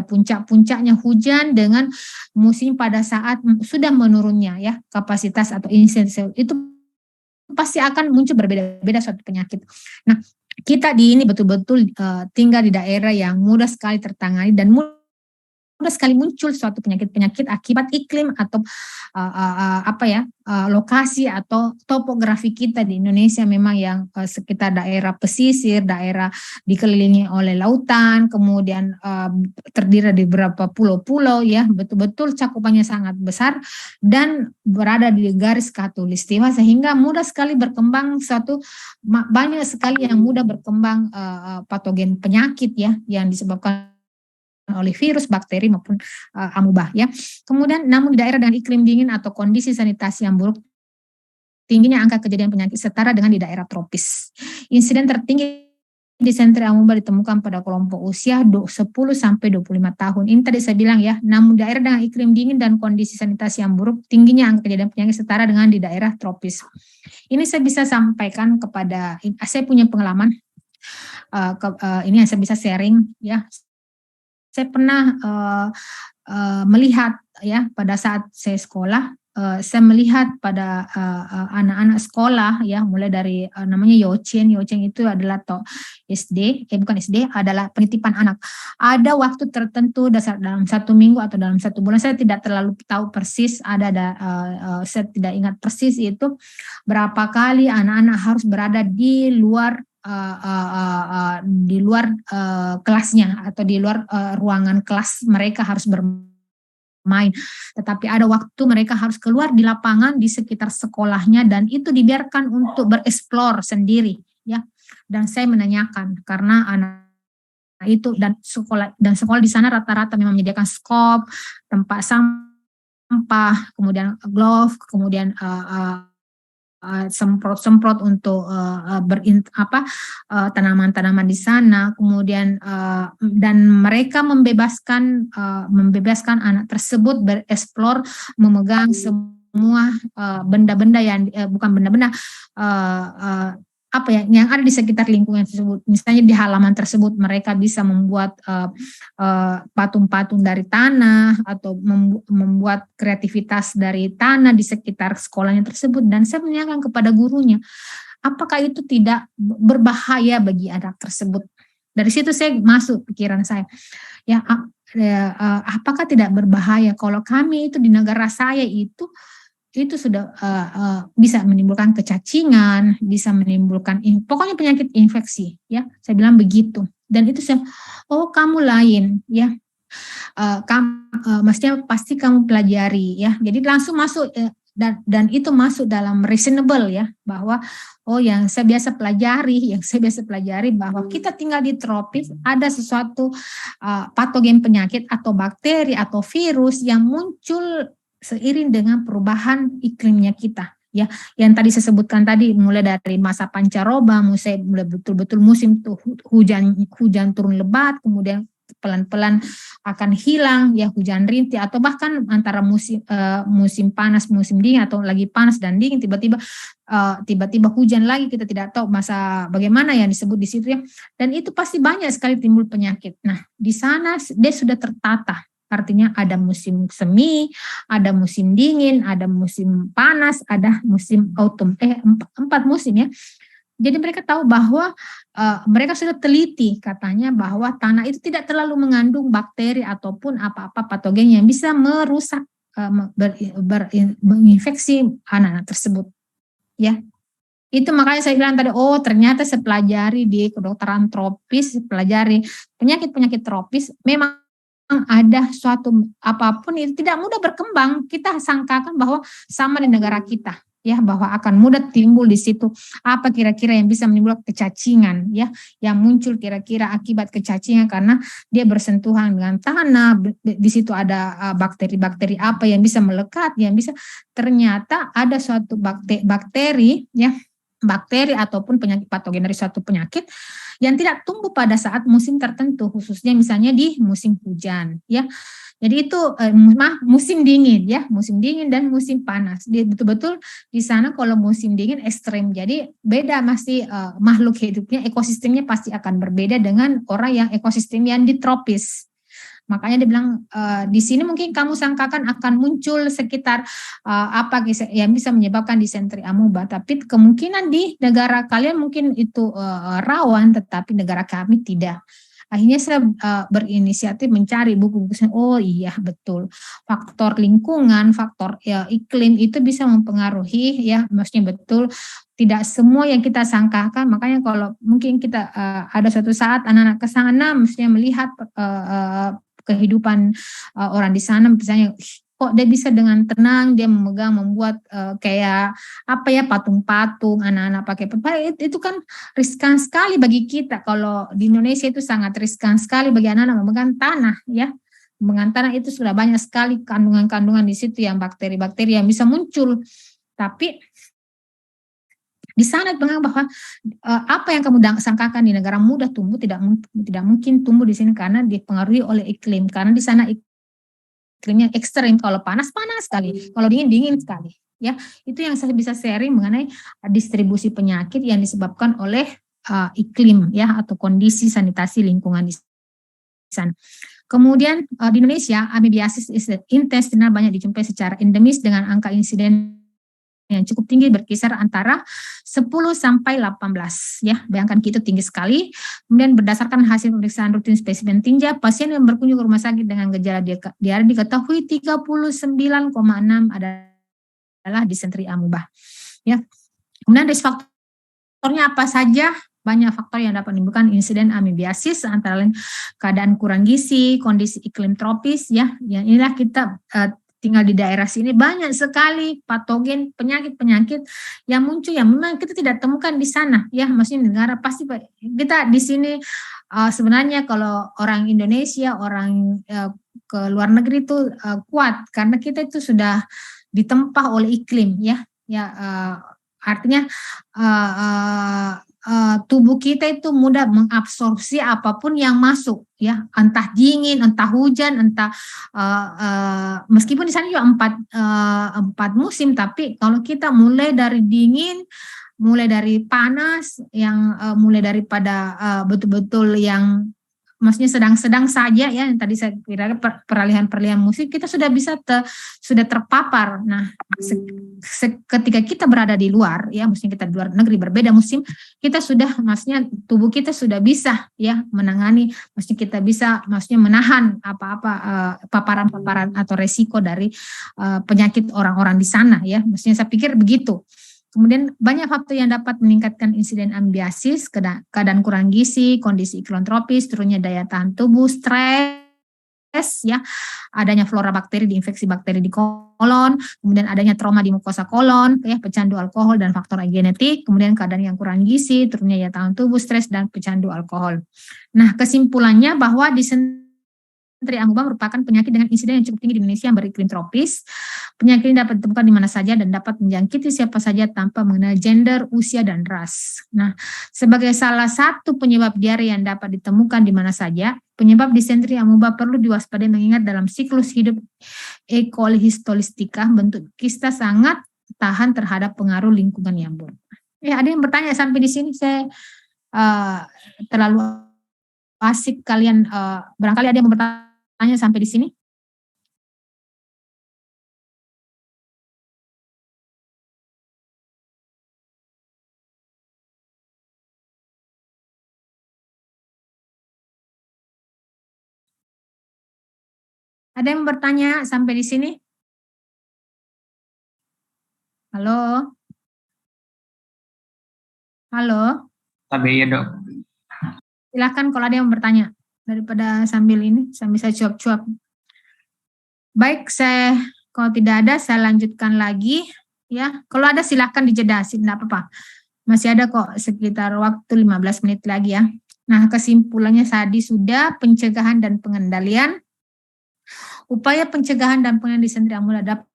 puncak-puncaknya hujan dengan musim pada saat sudah menurunnya ya kapasitas atau intensitas, itu pasti akan muncul berbeda-beda suatu penyakit. Nah, kita di ini betul-betul tinggal di daerah yang mudah sekali tertangani dan mudah sekali muncul suatu penyakit-penyakit akibat iklim atau lokasi atau topografi kita di Indonesia memang yang sekitar daerah pesisir, daerah dikelilingi oleh lautan, kemudian terdiri dari beberapa pulau-pulau ya, betul-betul cakupannya sangat besar dan berada di garis khatulistiwa, sehingga mudah sekali berkembang banyak sekali yang mudah berkembang patogen penyakit ya yang disebabkan oleh virus, bakteri maupun amuba ya. Kemudian namun di daerah dengan iklim dingin atau kondisi sanitasi yang buruk, tingginya angka kejadian penyakit setara dengan di daerah tropis. Insiden tertinggi disentri amuba ditemukan pada kelompok usia 10 sampai 25 tahun. Ini tadi saya bilang ya, namun daerah dengan iklim dingin dan kondisi sanitasi yang buruk, tingginya angka kejadian penyakit setara dengan di daerah tropis. Ini saya bisa sampaikan kepada, saya punya pengalaman, ini yang saya bisa sharing ya. Saya pernah melihat ya pada saat saya sekolah, saya melihat pada anak-anak sekolah ya, mulai dari namanya Youcheng itu adalah SD, bukan SD, adalah penitipan anak. Ada waktu tertentu dalam 1 minggu atau dalam 1 bulan, saya tidak terlalu tahu persis, saya tidak ingat persis itu berapa kali anak-anak harus berada di luar kelasnya atau di luar ruangan kelas mereka, harus bermain main, tetapi ada waktu mereka harus keluar di lapangan di sekitar sekolahnya dan itu dibiarkan untuk bereksplor sendiri, ya. Dan saya menanyakan karena anak itu dan sekolah di sana rata-rata memang menyediakan skop, tempat sampah, kemudian glove, kemudian semprot-semprot untuk tanaman-tanaman di sana, kemudian dan mereka membebaskan anak tersebut bereksplor, memegang semua benda-benda yang bukan benda-benda yang ada di sekitar lingkungan tersebut. Misalnya di halaman tersebut mereka bisa membuat patung-patung dari tanah atau membuat kreativitas dari tanah di sekitar sekolahnya tersebut. Dan saya menanyakan kepada gurunya, apakah itu tidak berbahaya bagi anak tersebut? Dari situ saya masuk pikiran saya, apakah tidak berbahaya kalau kami itu di negara saya itu sudah bisa menimbulkan kecacingan, bisa menimbulkan pokoknya penyakit infeksi, ya. Saya bilang begitu. Dan itu saya, kamu lain, ya. Maksudnya pasti kamu pelajari, ya. Jadi langsung masuk dan itu masuk dalam reasonable, ya, bahwa yang saya biasa pelajari bahwa kita tinggal di tropis, ada sesuatu patogen penyakit atau bakteri atau virus yang muncul seiring dengan perubahan iklimnya kita, ya, yang tadi saya sebutkan tadi, mulai dari masa pancaroba, mulai betul-betul musim tuh hujan turun lebat, kemudian pelan-pelan akan hilang, ya, hujan rintik, atau bahkan antara musim panas, musim dingin, atau lagi panas dan dingin, tiba-tiba hujan lagi, kita tidak tahu masa bagaimana yang disebut di situ, ya, dan itu pasti banyak sekali timbul penyakit. Nah, di sana dia sudah tertata. Artinya ada musim semi, ada musim dingin, ada musim panas, ada musim autumn, 4 musim, ya. Jadi mereka tahu bahwa mereka sudah teliti katanya bahwa tanah itu tidak terlalu mengandung bakteri ataupun apa-apa patogen yang bisa merusak, menginfeksi anak-anak tersebut, ya. Itu makanya saya bilang tadi, ternyata saya pelajari di kedokteran tropis, pelajari penyakit-penyakit tropis, memang ada suatu apapun itu tidak mudah berkembang. Kita sangkakan bahwa sama di negara kita, ya, bahwa akan mudah timbul di situ apa kira-kira yang bisa menimbulkan kecacingan, ya, yang muncul kira-kira akibat kecacingan karena dia bersentuhan dengan tanah, di situ ada bakteri-bakteri apa yang bisa melekat, yang bisa, ternyata ada suatu bakteri, ya, bakteri ataupun penyakit patogen dari suatu penyakit yang tidak tumbuh pada saat musim tertentu, khususnya misalnya di musim hujan, ya. Jadi itu musim dingin, ya, musim dingin dan musim panas. Betul-betul di sana kalau musim dingin ekstrem. Jadi beda masih makhluk hidupnya, ekosistemnya pasti akan berbeda dengan orang yang ekosistem yang di tropis. Makanya dia bilang di sini mungkin kamu sangkakan akan muncul sekitar yang bisa menyebabkan disenteri amoeba, tapi kemungkinan di negara kalian mungkin itu rawan, tetapi negara kami tidak. Akhirnya saya berinisiatif mencari buku-buku. Iya betul, faktor lingkungan, faktor iklim itu bisa mempengaruhi, ya, maksudnya betul. Tidak semua yang kita sangkakan, makanya kalau mungkin kita ada suatu saat anak-anak ke sana, mestinya melihat kehidupan orang di sana, misalnya kok dia bisa dengan tenang dia membuat kayak patung-patung, anak-anak pakai itu kan riskan sekali bagi kita. Kalau di Indonesia itu sangat riskan sekali bagi anak-anak memegang tanah, ya. Memegang tanah itu sudah banyak sekali kandungan-kandungan di situ yang bakteri-bakteri yang bisa muncul. Tapi di sana pengang bahwa apa yang kamu sangkakan di negara mudah tumbuh tidak mungkin tumbuh di sini karena dipengaruhi oleh iklim. Karena di sana iklimnya ekstrem, kalau panas sekali, kalau dingin sekali. Ya, itu yang saya bisa sharing mengenai distribusi penyakit yang disebabkan oleh iklim, ya, atau kondisi sanitasi lingkungan di sana. Kemudian di Indonesia amoebiasis intestinal banyak dijumpai secara endemis dengan angka insiden yang cukup tinggi, berkisar antara 10 sampai 18, ya. Bayangkan kita tinggi sekali. Kemudian berdasarkan hasil pemeriksaan rutin spesimen tinja, pasien yang berkunjung ke rumah sakit dengan gejala diare diketahui 39,6 adalah disenteri amoeba, ya. Kemudian risk faktornya apa saja? banyak faktor yang dapat menimbulkan insiden amoebiasis, antara lain keadaan kurang gizi, kondisi iklim tropis, ya. Yang inilah kita tinggal di daerah sini, banyak sekali patogen penyakit-penyakit yang muncul yang memang kita tidak temukan di sana, ya. Maksudnya negara pasti kita di sini sebenarnya kalau orang Indonesia, orang ke luar negeri itu kuat karena kita itu sudah ditempa oleh iklim, ya. Artinya tubuh kita itu mudah mengabsorpsi apapun yang masuk, ya, entah dingin, entah hujan, entah meskipun di sana juga empat musim, tapi kalau kita mulai dari dingin, mulai dari panas, yang mulai daripada betul-betul yang maksudnya sedang-sedang saja, ya, yang tadi saya kira peralihan musim kita sudah bisa sudah terpapar. Nah, ketika kita berada di luar, ya, maksudnya kita di luar negeri berbeda musim, kita sudah, maksudnya tubuh kita sudah bisa, ya, menangani, maksudnya kita bisa, maksudnya menahan apa-apa paparan-paparan atau resiko dari penyakit orang-orang di sana, ya. Maksudnya saya pikir begitu. Kemudian banyak faktor yang dapat meningkatkan insiden amoebiasis, keadaan kurang gizi, kondisi iklim tropis, turunnya daya tahan tubuh, stres, ya, adanya flora bakteri di infeksi bakteri di kolon, kemudian adanya trauma di mukosa kolon, ya, pecandu alkohol dan faktor genetik, kemudian keadaan yang kurang gizi, turunnya daya tahan tubuh, stres, dan pecandu alkohol. Nah, kesimpulannya bahwa disentri amuba merupakan penyakit dengan insiden yang cukup tinggi di Indonesia yang beriklim tropis. Penyakit ini dapat ditemukan di mana saja dan dapat menjangkiti siapa saja tanpa mengenal gender, usia, dan ras. Nah, sebagai salah satu penyebab diare yang dapat ditemukan di mana saja, penyebab disentri amuba perlu diwaspadai mengingat dalam siklus hidup E. coli histolytica, bentuk kista sangat tahan terhadap pengaruh lingkungan yang buruk. Ya, ada yang bertanya sampai di sini, saya terlalu asik kalian, barangkali ada yang bertanya sampai di sini? Ada yang bertanya sampai di sini? Halo? Halo? Sampai ya, Dok. Silakan kalau ada yang bertanya, daripada sambil saya cuap-cuap. Baik, kalau tidak ada saya lanjutkan lagi, ya. Kalau ada silakan dijelasin, enggak apa-apa. Masih ada kok sekitar waktu 15 menit lagi, ya. Nah, kesimpulannya tadi sudah pencegahan dan pengendalian. Upaya pencegahan dan pengendalian disentri amuba dapat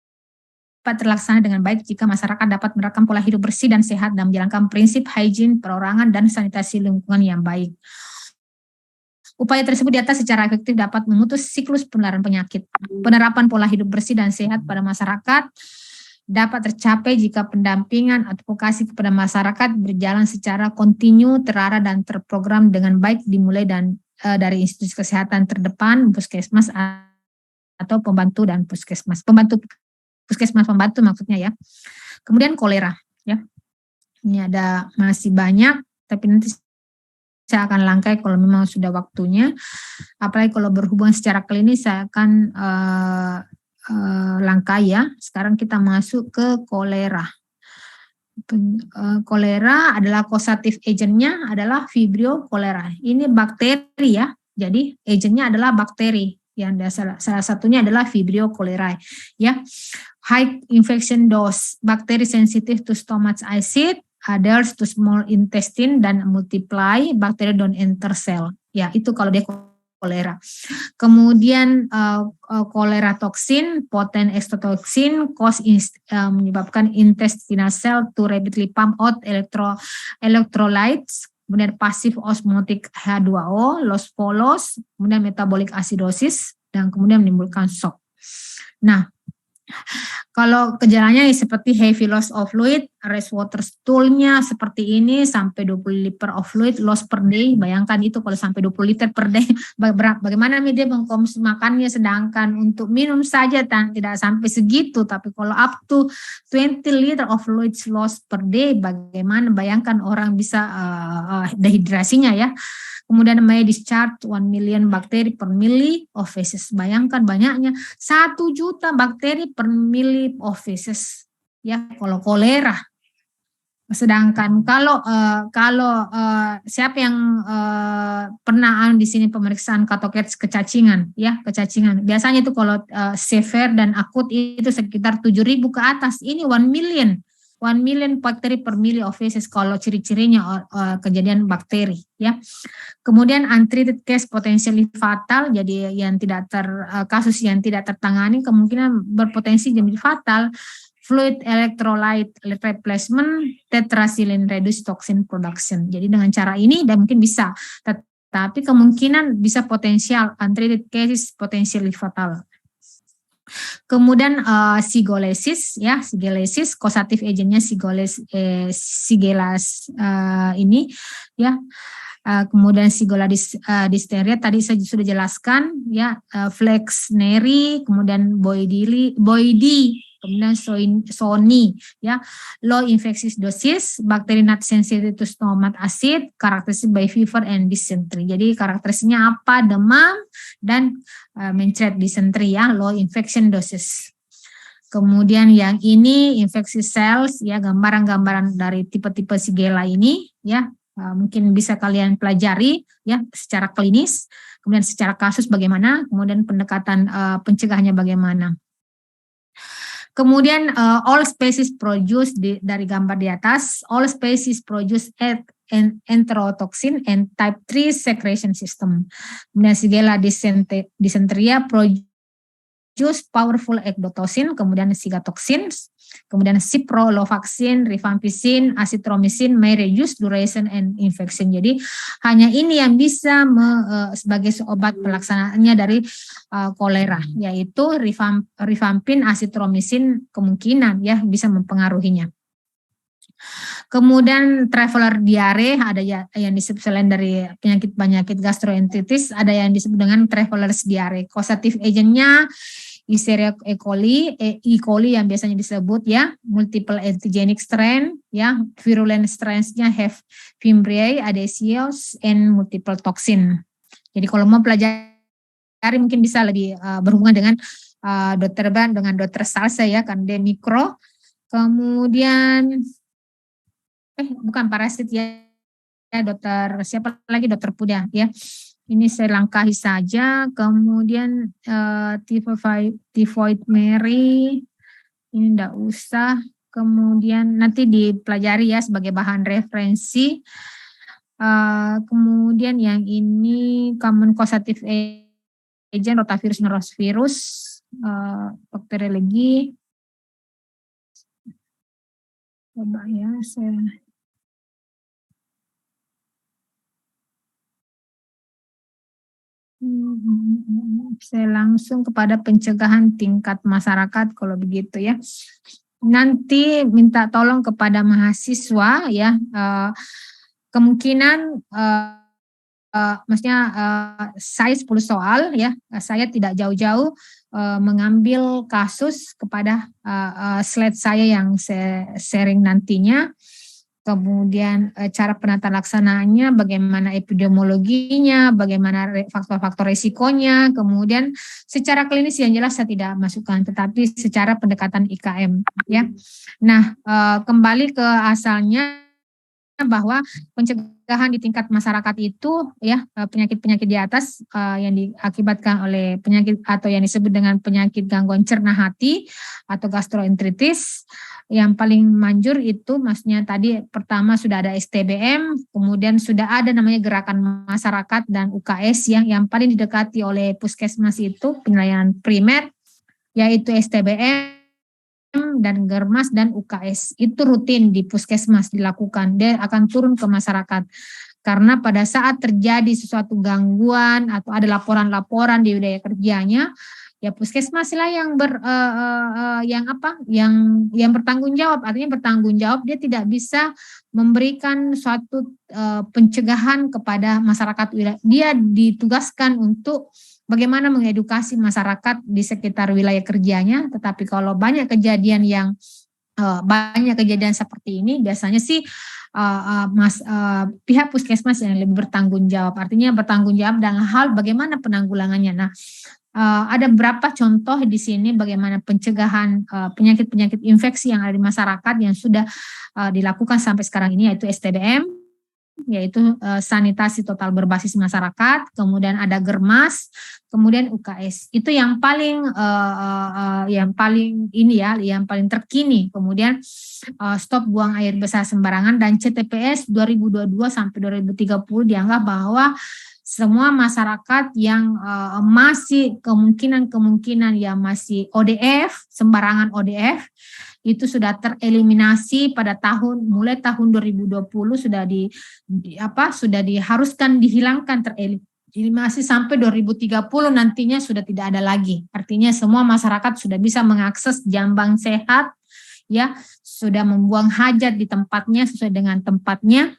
terlaksana dengan baik jika masyarakat dapat menerapkan pola hidup bersih dan sehat dan menjalankan prinsip hygiene perorangan dan sanitasi lingkungan yang baik. Upaya tersebut di atas secara efektif dapat memutus siklus penularan penyakit. Penerapan pola hidup bersih dan sehat pada masyarakat dapat tercapai jika pendampingan advokasi kepada masyarakat berjalan secara kontinu, terarah, dan terprogram dengan baik dimulai dari institusi kesehatan terdepan, puskesmas atau pembantu dan puskesmas. Puskesmas pembantu maksudnya, ya. Kemudian kolera, ya. Ini ada masih banyak, tapi nanti saya akan langkai kalau memang sudah waktunya. Apalagi kalau berhubungan secara klinis saya akan langkai, ya. Sekarang kita masuk ke kolera. Kolera adalah causative agentnya adalah Vibrio cholerae. Ini bakteri, ya. Jadi agentnya adalah bakteri. Yang salah satunya adalah Vibrio cholerae, ya. High infection dose, bakteri sensitive to stomach acid, adheres to small intestine dan multiply, bakteri don't enter cell. Ya, itu kalau dia kolera. Kemudian kolera toksin, potent exotoxin, menyebabkan intestinal cell to rapidly pump out electrolytes. Kemudian pasif osmotic H2O, loss polos, kemudian metabolic acidosis, dan kemudian menimbulkan shock. Nah, kalau gejalanya seperti heavy loss of fluid, rest water stool-nya seperti ini sampai 20 liter of fluid loss per day. Bayangkan itu kalau sampai 20 liter per day, bagaimana dia mengkonsumsi makannya, sedangkan untuk minum saja tidak sampai segitu, tapi kalau up to 20 liter of fluid loss per day, bagaimana bayangkan orang bisa dehidrasinya, ya. Kemudian may discharge 1 million bakteri per milli of feces. Bayangkan banyaknya 1 juta bakteri per milli of feces, ya, kalau kolera. Sedangkan kalau siapa yang pernah di sini pemeriksaan katoket kecacingan, ya kecacingan. Biasanya itu kalau severe dan akut itu sekitar 7.000 ke atas. Ini 1 million bakteri per mili of feces kalau ciri-cirinya kejadian bakteri, ya. Kemudian untreated case potentially fatal, jadi yang kasus yang tidak tertangani kemungkinan berpotensi jadi fatal. Fluid electrolyte replacement, tetracycline reduce toxin production. Jadi dengan cara ini dan mungkin bisa, tetapi kemungkinan bisa potensial untreated cases potentially fatal. Kemudian sigolesis, ya sigolesis, causative agentnya sigelas ini, ya. Kemudian sigola disteria tadi saya sudah jelaskan, ya, Flexneri, kemudian Boydii, kemudian Sony, ya, low infectious dosis, bakteri not sensitive to stomach acid, karakteristik by fever and dysentery. Jadi karakteristiknya apa? Demam dan mencret dysentery, ya, low infection dosis. Kemudian yang ini infeksi cells, ya, gambaran-gambaran dari tipe-tipe Shigella ini, ya. Mungkin bisa kalian pelajari, ya, secara klinis, kemudian secara kasus bagaimana, kemudian pendekatan pencegahannya bagaimana. Kemudian all species produce dari gambar di atas, all species produce enterotoxin and type 3 secretion system. Kemudian Shigella dysenteria produce powerful ectotoxin, kemudian sigatoxin, kemudian ciprofloxacin, rifampicin, azithromycin may reduce duration and infection. Jadi hanya ini yang bisa sebagai obat pelaksanaannya dari kolera, yaitu rifampin, azithromycin kemungkinan, ya, bisa mempengaruhinya. Kemudian traveler diare, ada yang disebut selain dari penyakit gastroenteritis, ada yang disebut dengan traveler's diare. Causative agentnya Listeria E. coli yang biasanya disebut, ya, multiple antigenic strain, ya, virulent strains-nya have Fimbriae, adenovirus, and multiple toxin. Jadi kalau mau pelajari mungkin bisa lebih berhubungan dengan Dr. Ban, dengan Dr. Salsa, ya, kan dia mikro. Kemudian bukan parasit, ya, Dr. siapa lagi, Dr. Puda, ya. Ini saya langkahi saja. Kemudian typhoid Mary, ini enggak usah. Kemudian nanti dipelajari, ya, sebagai bahan referensi. Kemudian yang ini common causative agent rotavirus norovirus, bakteriologi. Coba, ya, saya langsung kepada pencegahan tingkat masyarakat kalau begitu, ya. Nanti minta tolong kepada mahasiswa, ya, kemungkinan maksudnya saya 10 soal, ya, saya tidak jauh-jauh mengambil kasus kepada slide saya yang saya sharing nantinya. Kemudian cara penata laksanaannya, bagaimana epidemiologinya, bagaimana faktor-faktor resikonya, kemudian secara klinis yang jelas saya tidak masukkan, tetapi secara pendekatan IKM, ya. Nah, kembali ke asalnya bahwa pencegahan di tingkat masyarakat itu, ya, penyakit-penyakit di atas yang diakibatkan oleh penyakit atau yang disebut dengan penyakit gangguan cerna hati atau gastroenteritis. Yang paling manjur itu maksudnya tadi pertama sudah ada STBM, kemudian sudah ada namanya gerakan masyarakat dan UKS, yang paling didekati oleh puskesmas itu penilaian primer, yaitu STBM dan Germas dan UKS. Itu rutin di puskesmas dilakukan, dia akan turun ke masyarakat. Karena pada saat terjadi sesuatu gangguan atau ada laporan-laporan di wilayah kerjanya, ya puskesmas lah yang yang bertanggung jawab. Artinya bertanggung jawab, dia tidak bisa memberikan suatu pencegahan kepada masyarakat wilayah. Dia ditugaskan untuk bagaimana mengedukasi masyarakat di sekitar wilayah kerjanya. Tetapi kalau banyak kejadian seperti ini, biasanya sih pihak puskesmas yang lebih bertanggung jawab. Artinya bertanggung jawab dalam hal bagaimana penanggulangannya. Nah, ada beberapa contoh di sini bagaimana pencegahan penyakit-penyakit infeksi yang ada di masyarakat yang sudah dilakukan sampai sekarang ini, yaitu STBM, yaitu sanitasi total berbasis masyarakat, kemudian ada Germas, kemudian UKS. Itu yang paling yang paling terkini. Kemudian stop buang air besar sembarangan, dan CTPS 2022 sampai 2030 dianggap bahwa semua masyarakat yang masih kemungkinan yang masih ODF, sembarangan ODF, itu sudah tereliminasi pada mulai tahun 2020 sudah sudah diharuskan dihilangkan, tereliminasi sampai 2030 nantinya sudah tidak ada lagi. Artinya semua masyarakat sudah bisa mengakses jamban sehat, ya, sudah membuang hajat di tempatnya sesuai dengan tempatnya.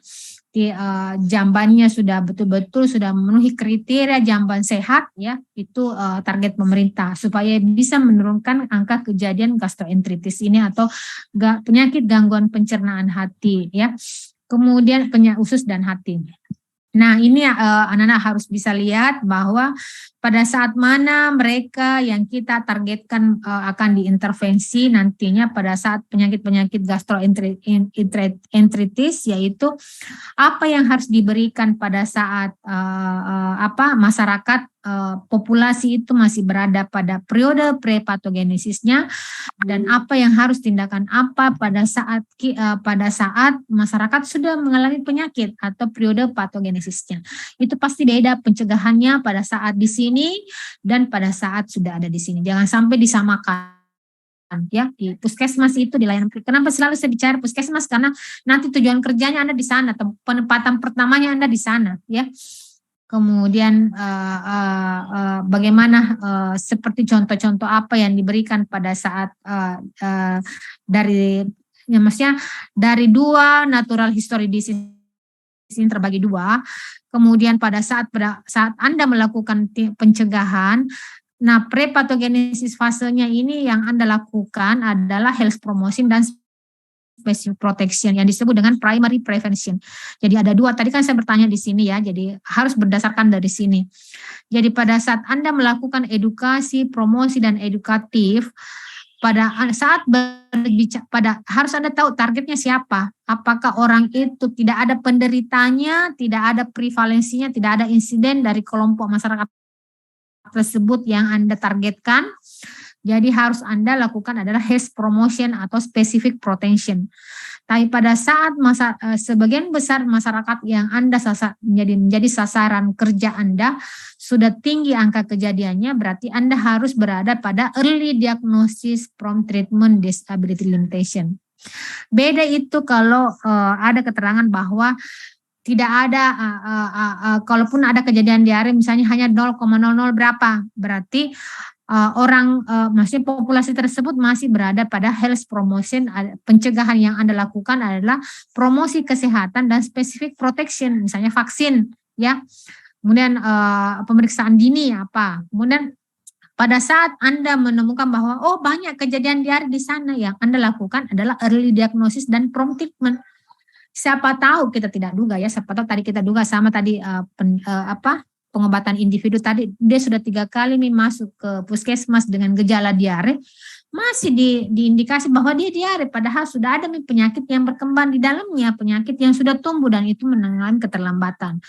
Jambannya sudah betul-betul sudah memenuhi kriteria jamban sehat, ya, itu target pemerintah supaya bisa menurunkan angka kejadian gastroenteritis ini atau penyakit gangguan pencernaan hati, ya, kemudian penyakit usus dan hati. Nah, ini anak-anak harus bisa lihat bahwa pada saat mana mereka yang kita targetkan akan diintervensi nantinya pada saat penyakit-penyakit gastroenteritis, yaitu apa yang harus diberikan pada saat masyarakat populasi itu masih berada pada periode prepatogenesisnya, dan apa yang harus tindakan apa pada saat masyarakat sudah mengalami penyakit atau periode patogenesisnya. Itu pasti beda pencegahannya pada saat di sini dan pada saat sudah ada di sini. Jangan sampai disamakan, ya. Di puskesmas itu di layanan. Kenapa selalu saya bicara puskesmas? Karena nanti tujuan kerjanya Anda di sana, penempatan pertamanya Anda di sana, ya. Kemudian bagaimana seperti contoh-contoh apa yang diberikan pada saat dari dua natural history disease ini terbagi dua. Kemudian pada saat Anda melakukan pencegahan, nah prepatogenesis fasenya ini yang Anda lakukan adalah health promotion dan specific protection yang disebut dengan primary prevention. Jadi ada dua, tadi kan saya bertanya di sini, ya, jadi harus berdasarkan dari sini. Jadi pada saat Anda melakukan edukasi, promosi dan edukatif, pada saat berbicara, harus Anda tahu targetnya siapa. Apakah orang itu tidak ada penderitanya, tidak ada prevalensinya, tidak ada insiden dari kelompok masyarakat tersebut yang Anda targetkan. Jadi harus Anda lakukan adalah health promotion atau specific protection. Tapi pada saat sebagian besar masyarakat yang Anda menjadi sasaran kerja Anda sudah tinggi angka kejadiannya, berarti Anda harus berada pada early diagnosis, prompt treatment, disability limitation. Beda itu kalau ada keterangan bahwa tidak ada, kalaupun ada kejadian diare misalnya hanya 0,00 berapa, berarti maksudnya populasi tersebut masih berada pada health promotion. Pencegahan yang Anda lakukan adalah promosi kesehatan dan specific protection, misalnya vaksin, ya. Kemudian pemeriksaan dini apa. Kemudian pada saat Anda menemukan bahwa banyak kejadian diare di sana, yang Anda lakukan adalah early diagnosis dan prompt treatment. Siapa tahu kita tidak duga, ya, siapa tahu tadi kita duga sama tadi pengobatan individu tadi, dia sudah 3 kali masuk ke puskesmas dengan gejala diare, masih diindikasi bahwa dia diare, padahal sudah ada penyakit yang berkembang di dalamnya, penyakit yang sudah tumbuh dan itu mengalami keterlambatan.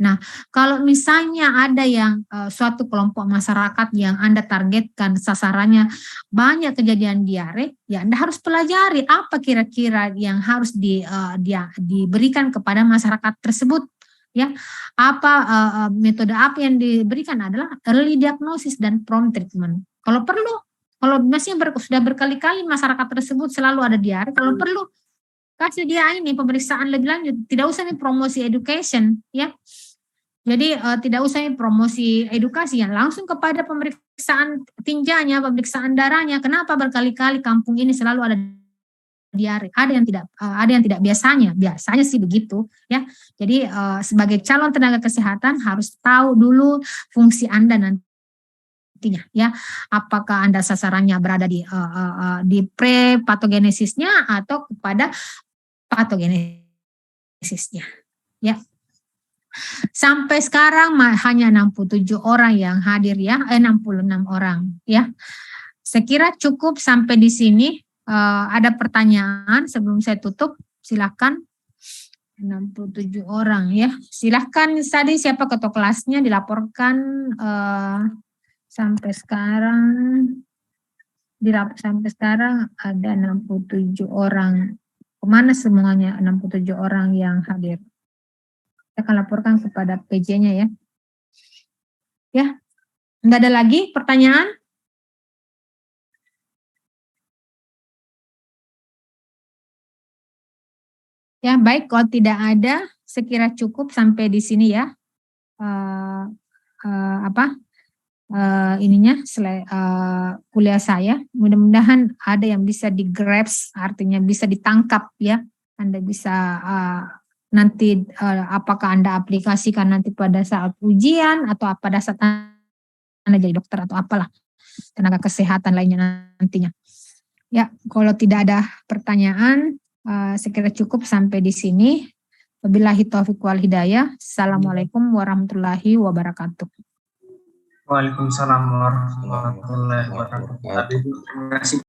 Nah, kalau misalnya ada yang suatu kelompok masyarakat yang Anda targetkan sasarannya banyak kejadian diare, ya Anda harus pelajari apa kira-kira yang harus diberikan kepada masyarakat tersebut. Ya, metode apa yang diberikan adalah early diagnosis dan prompt treatment. Kalau perlu, kalau misalnya sudah berkali-kali masyarakat tersebut selalu ada diare, kalau perlu kasih dia pemeriksaan lebih lanjut. Tidak usah promosi education, ya. Jadi tidak usah promosi edukasi, ya, langsung kepada pemeriksaan tinjanya, pemeriksaan darahnya. Kenapa berkali-kali kampung ini selalu ada diare? Ada yang tidak biasanya sih begitu, ya. Jadi sebagai calon tenaga kesehatan harus tahu dulu fungsi Anda nantinya, ya. Apakah Anda sasarannya berada di pre-patogenesisnya atau kepada patogenesisnya, ya. Sampai sekarang hanya 67 orang yang hadir ya, 66 orang ya. Saya kira cukup sampai di sini. Ada pertanyaan sebelum saya tutup? Silakan. 67 orang ya. Silakan tadi siapa ketua kelasnya dilaporkan sampai sekarang ada 67 orang. Kemana semuanya 67 orang yang hadir? Saya akan laporkan kepada PJ-nya ya. Ya, enggak ada lagi pertanyaan? Ya, baik, kalau tidak ada, sekira cukup sampai di sini ya. Kuliah saya. Mudah-mudahan ada yang bisa di-grasp, artinya bisa ditangkap ya. Anda bisa nanti apakah Anda aplikasikan nanti pada saat ujian atau pada saat Anda jadi dokter atau apalah tenaga kesehatan lainnya nantinya. Ya, kalau tidak ada pertanyaan, sekira cukup sampai di sini. Wabillahi taufiq wal hidayah. Assalamualaikum warahmatullahi wabarakatuh. Waalaikumsalam warahmatullahi wabarakatuh. Terima kasih.